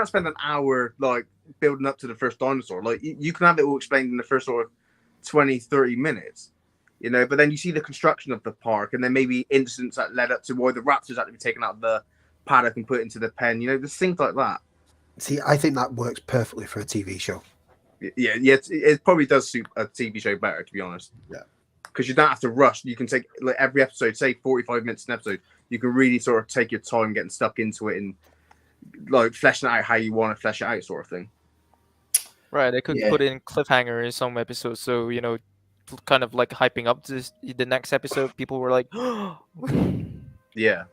spend an hour like building up to the first dinosaur. Like, you can have it all explained in the first sort of 20-30 minutes, but then you see the construction of the park, and then maybe incidents that led up to why the raptors had to be taken out of the paddock and put into the pen. There's things like that. See, I think that works perfectly for a TV show. Yeah, it probably does suit a TV show better, to be honest. Yeah, because you don't have to rush. You can take, like, every episode, say 45 minutes an episode. You can really sort of take your time getting stuck into it and like fleshing out how you want to flesh it out, sort of thing. Right, they could Yeah. put in cliffhanger in some episodes, so kind of like hyping up the next episode. People were like, Yeah.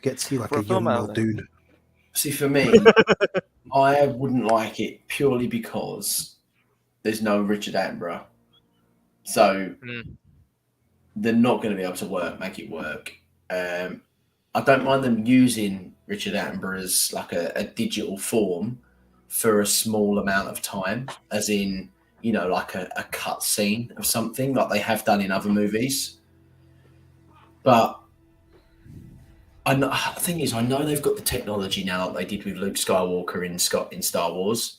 Get to see like For a a film young outlet. Muldoon. See, for me, I wouldn't like it purely because there's no Richard Attenborough. So Mm. they're not going to be able to make it work. I don't mind them using Richard Attenborough as like a digital form for a small amount of time, as in, like a cut scene of something like they have done in other movies. But the thing is, I know they've got the technology now, like they did with Luke Skywalker in Star Wars.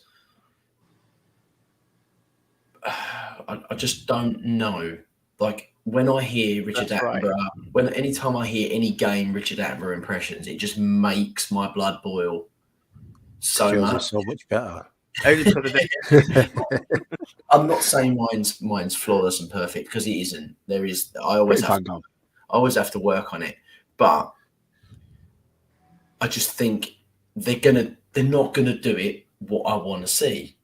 I just don't know. Like when I hear Richard That's right. Attenborough, anytime I hear any game Richard Attenborough impressions, it just makes my blood boil so Feels much. so much better. Only because of this. I'm not saying mine's flawless and perfect, because it isn't. There is. I always have to work on it, but I just think they're not gonna do it what I want to see.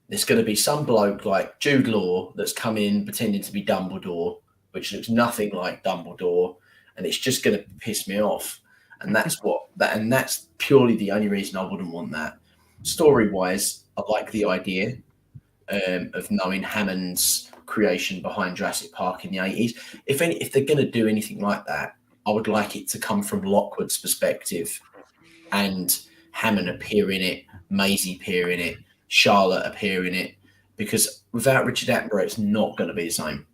There's going to be some bloke like Jude Law that's come in pretending to be Dumbledore, which looks nothing like Dumbledore, and it's just going to piss me off. And that's purely the only reason I wouldn't want that. Story-wise, I like the idea of knowing Hammond's creation behind Jurassic Park in the 80s. If they're going to do anything like that, I would like it to come from Lockwood's perspective, and Hammond appear in it, Maisie appear in it, Charlotte appear in it, because without Richard Attenborough, it's not going to be the same.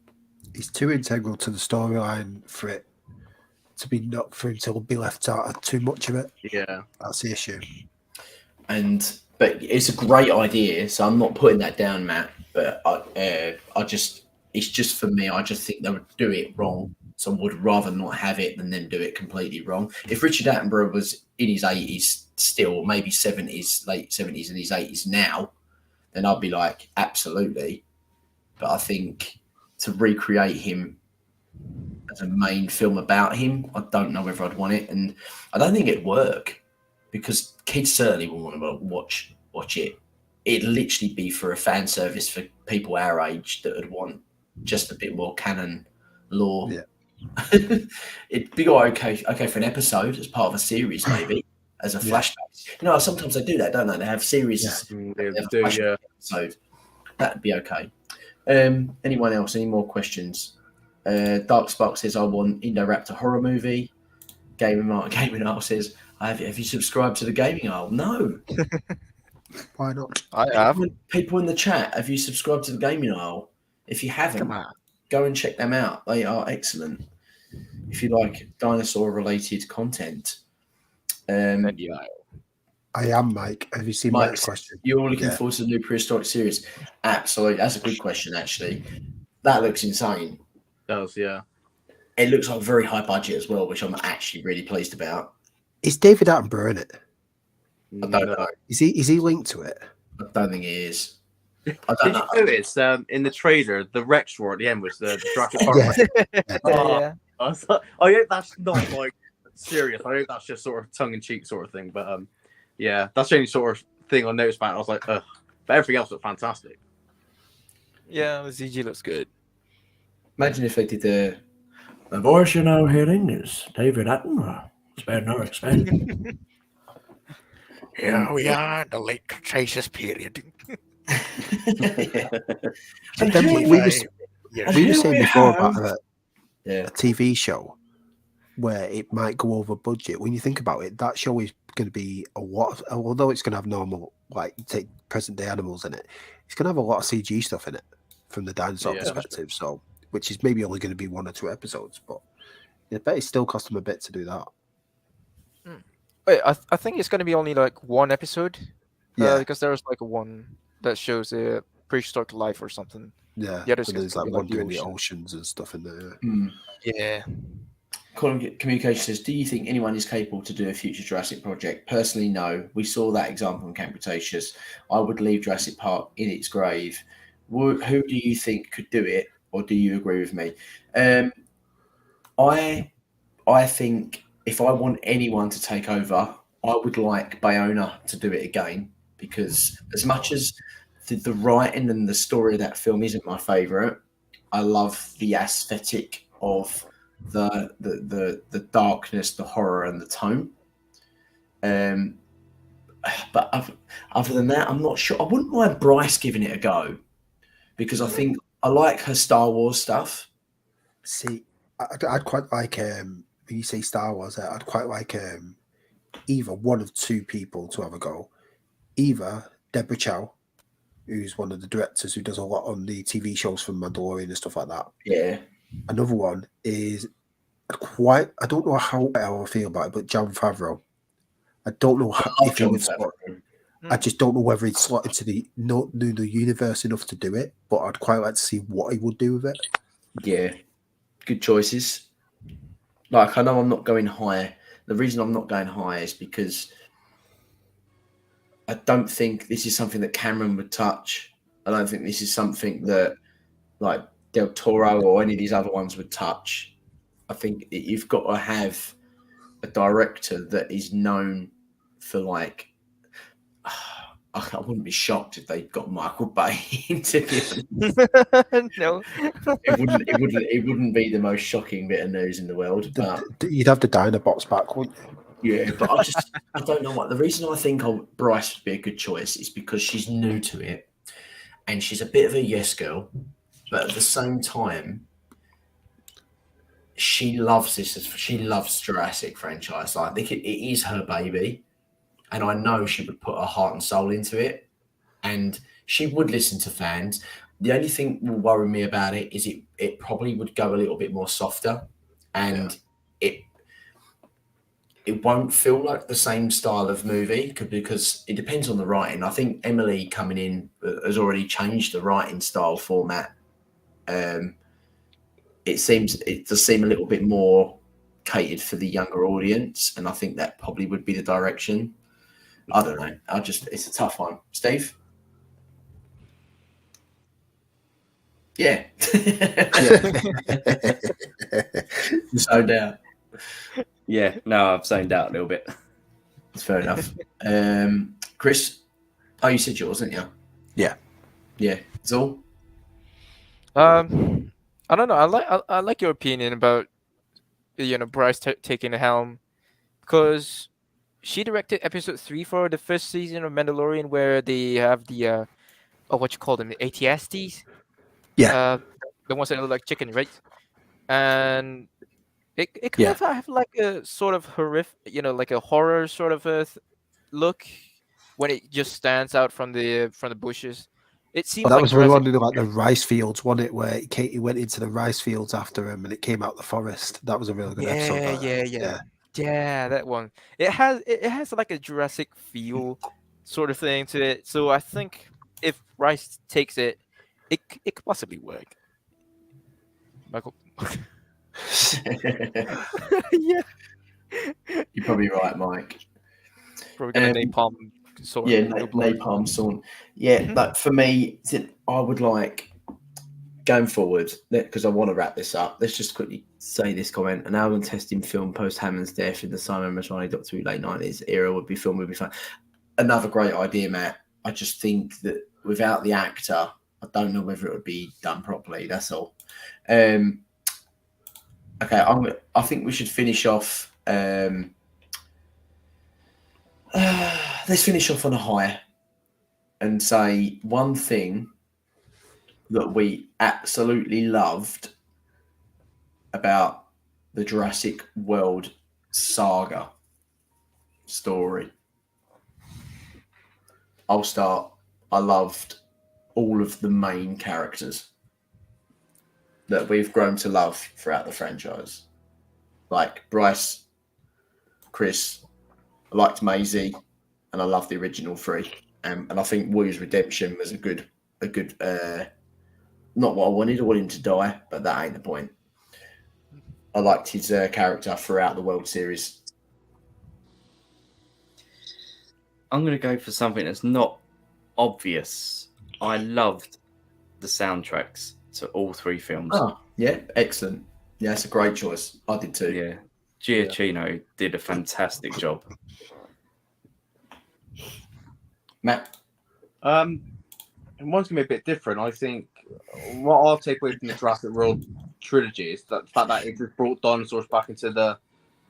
He's too integral to the storyline for him to be left out of too much of it. Yeah, that's the issue. But it's a great idea, so I'm not putting that down, Matt. But it's just for me. I just think they would do it wrong. So I would rather not have it than them do it completely wrong. If Richard Attenborough was in his 80s still, maybe 70s, late 70s, and his 80s now, then I'd be like, absolutely. But I think to recreate him as a main film about him, I don't know whether I'd want it, and I don't think it'd work, because kids certainly wouldn't want to watch it. It'd literally be for a fan service for people our age that would want just a bit more canon lore. Yeah. It'd be okay for an episode as part of a series, maybe as a flashback. Sometimes they do that, don't they? They have series. Episode. That'd be okay. Anyone else? Any more questions? Dark Spark says, I want Indoraptor horror movie. Gaming Art says, have you subscribed to the Gaming Aisle? No. Why not? I have. People in the chat, have you subscribed to the Gaming Aisle? If you haven't, go and check them out. They are excellent. If you like dinosaur-related content. I am, Mike. Have you seen Mike's question? You're looking forward to the new prehistoric series? Absolutely. That's a good question, actually. That looks insane. It does, yeah. It looks like very high budget as well, which I'm actually really pleased about. Is David Attenborough in it? I don't know. Is he linked to it? I don't think he is. I Did don't know. you notice in the trailer the Rex roar at the end was the Jurassic Park? Yeah. I hope that's not like serious. I hope that's just sort of tongue in cheek sort of thing. But yeah, that's the only sort of thing I noticed about it. I was like, ugh. But everything else looked fantastic. Yeah, the CG looks good. Imagine if they did the voice you're now hearing is David Attenborough. Spare no expense. Here we are in the late Cretaceous period. But then we were saying before about a TV show where it might go over budget. When you think about it, that show is going to be a lot. Although it's going to have normal, take present day animals in it, it's going to have a lot of CG stuff in it from the dinosaur perspective. So, which is maybe only going to be 1 or 2 episodes, but I bet it still cost them a bit to do that. Wait, I think it's going to be only like 1 episode. Yeah, because there was like one that shows a prehistoric life or something. yeah. The others There's gonna like be one the doing the ocean. oceans and stuff in there. Yeah. Colin Communication says, do you think anyone is capable to do a future Jurassic project? Personally, no. We saw that example in Camp Cretaceous. I would leave Jurassic Park in its grave. Who do you think could do it, or do you agree with me? I think if I want anyone to take over, I would like Bayona to do it again, because as much as the writing and the story of that film isn't my favourite, I love the aesthetic of the darkness, the horror, and the tone. But other than that, I'm not sure. I wouldn't mind Bryce giving it a go, because I think I like her Star Wars stuff. See, I'd quite like when you say Star Wars, I'd quite like either one of two people to have a go. Either Deborah Chow, who's one of the directors who does a lot on the TV shows from Mandalorian and stuff like that. Yeah. Another one is I don't know how I feel about it, but Jon Favreau. I don't know if he would slot. I just don't know whether he'd slot into the universe enough to do it, but I'd quite like to see what he would do with it. Yeah. Good choices. Like, I know I'm not going high. The reason I'm not going high is because I don't think this is something that Cameron would touch. I don't think this is something that like Del Toro or any of these other ones would touch. I think you've got to have a director that is known for, like, I wouldn't be shocked if they got Michael Bay into it. No, it wouldn't be the most shocking bit of news in the world. But You'd have the Dinobots back, wouldn't you? yeah, but I don't know what the reason I think Bryce would be a good choice is because she's new to it and she's a bit of a yes girl, but at the same time, she loves this. She loves Jurassic franchise. Like, I think it is her baby. And I know she would put her heart and soul into it. And she would listen to fans. The only thing that will worry me about it is it probably would go a little bit more softer. And it won't feel like the same style of movie because it depends on the writing. I think Emily coming in has already changed the writing style format. It does seem a little bit more catered for the younger audience. And I think that probably would be the direction. I don't know. It's a tough one. Steve? Yeah. Zoned out. Yeah, no, I've zoned out a little bit. That's fair enough. Chris? Oh, you said yours, didn't you? Yeah. Yeah. Zul? I don't know. I like your opinion about Bryce taking the helm, because she directed episode 3 for the first season of Mandalorian, where they have the what you call them, the ATSTs. Yeah. The ones that look like chicken, right? And it kind of have like a sort of horrific, like a horror sort of a look when it just stands out from the bushes. It seems Well, that like was really Jurassic... one like the rice fields, wasn't it? Where he went into the rice fields after him, and it came out the forest. That was a really good episode. Yeah, that one. It has like a Jurassic feel sort of thing to it. So I think if Rice takes it, it could possibly work. Michael. Yeah. You're probably right, Mike. Probably gonna napalm sword. Yeah, napalm sword. Yeah, but for me, I would like going forward, because I want to wrap this up. Let's just quickly say this comment: an album testing film post Hammond's death in the Simon Masrani Doctor Who late 90s era would be fun. Another great idea, Matt. I just think that without the actor, I don't know whether it would be done properly. That's all. Okay, I think we should finish off. Let's finish off on a high and say one thing that we absolutely loved about the Jurassic World saga story. I'll start. I loved all of the main characters that we've grown to love throughout the franchise. Like Bryce, Chris, I liked Maisie, and I loved the original 3. And I think Wu's redemption was a good not what I wanted. I wanted him to die, but that ain't the point. I liked his character throughout the World Series. I'm going to go for something that's not obvious. I loved the soundtracks to all 3 films. Oh, yeah, excellent. Yeah, it's a great choice. I did too. Yeah, Giacchino did a fantastic job. Matt? Mine's gonna be a bit different. I think what I'll take away from the Jurassic World trilogy is the fact that it just brought dinosaurs back into the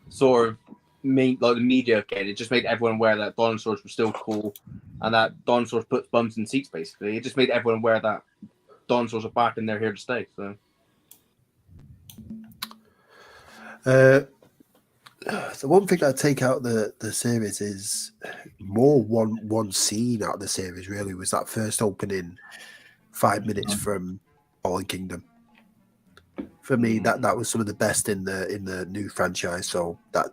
sort of the media again. It just made everyone aware that dinosaurs were still cool, and that dinosaurs put bums in seats. Basically, it just made everyone aware that dinosaurs are back and they're here to stay. So. The one thing I take out the series is more one scene out of the series. Really, was that first opening 5 minutes from Fallen Kingdom. For me, that was some of the best in the new franchise. So that,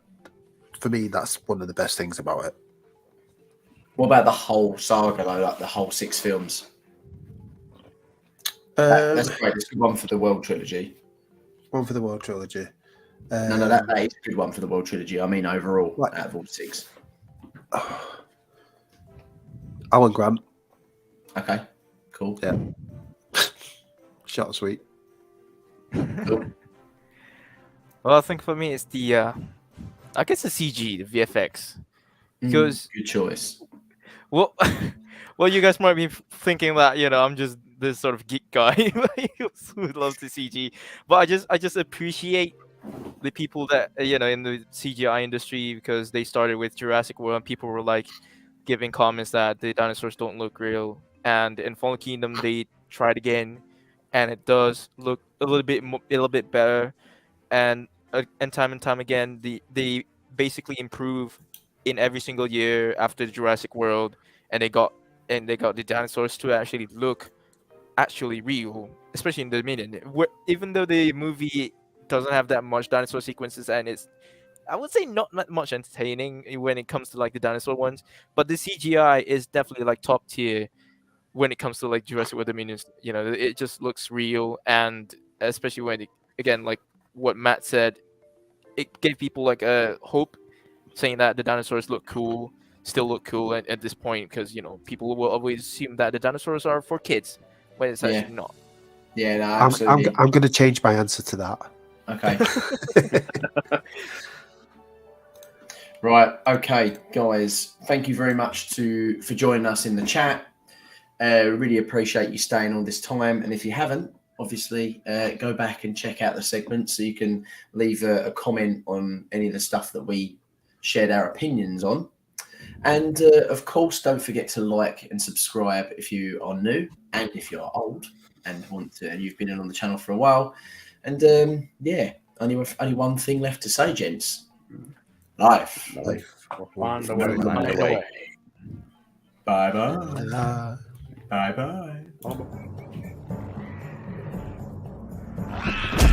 for me, that's one of the best things about it. What about the whole saga, though? Like the whole 6 films? That's great. It's a good one for the World Trilogy. One for the World Trilogy. No, that is a good one for the World Trilogy. I mean, overall, out of all 6. Alan Grant. Okay, cool. Yeah. Short and sweet. Cool. Well, I think for me it's the I guess the CG, the VFX, because good choice. well, well, you guys might be thinking that I'm just this sort of geek guy who loves the CG, but I just appreciate the people that in the CGI industry, because they started with Jurassic World and people were like giving comments that the dinosaurs don't look real, and in Fallen Kingdom they tried again, and it does look a little bit better, and time again they basically improve in every single year after the Jurassic World, and they got the dinosaurs to actually look real, especially in Dominion. Even though the movie doesn't have that much dinosaur sequences, and it's, I would say, not much entertaining when it comes to like the dinosaur ones, but the CGI is definitely like top tier when it comes to like Jurassic World Dominion. It just looks real, and especially when again, like what Matt said, it gave people like a hope, saying that the dinosaurs still look cool at this point, because people will always assume that the dinosaurs are for kids when it's actually not. Yeah, no, absolutely. I'm going to change my answer to that. Okay. Right. Okay, guys. Thank you very much for joining us in the chat. Really appreciate you staying all this time. And if you haven't, obviously, go back and check out the segment so you can leave a comment on any of the stuff that we shared our opinions on. And of course, don't forget to like and subscribe if you are new, and if you're old and you've been in on the channel for a while. And only one thing left to say, gents. Life. Find a way. Bye-bye. Bye-bye. Bye.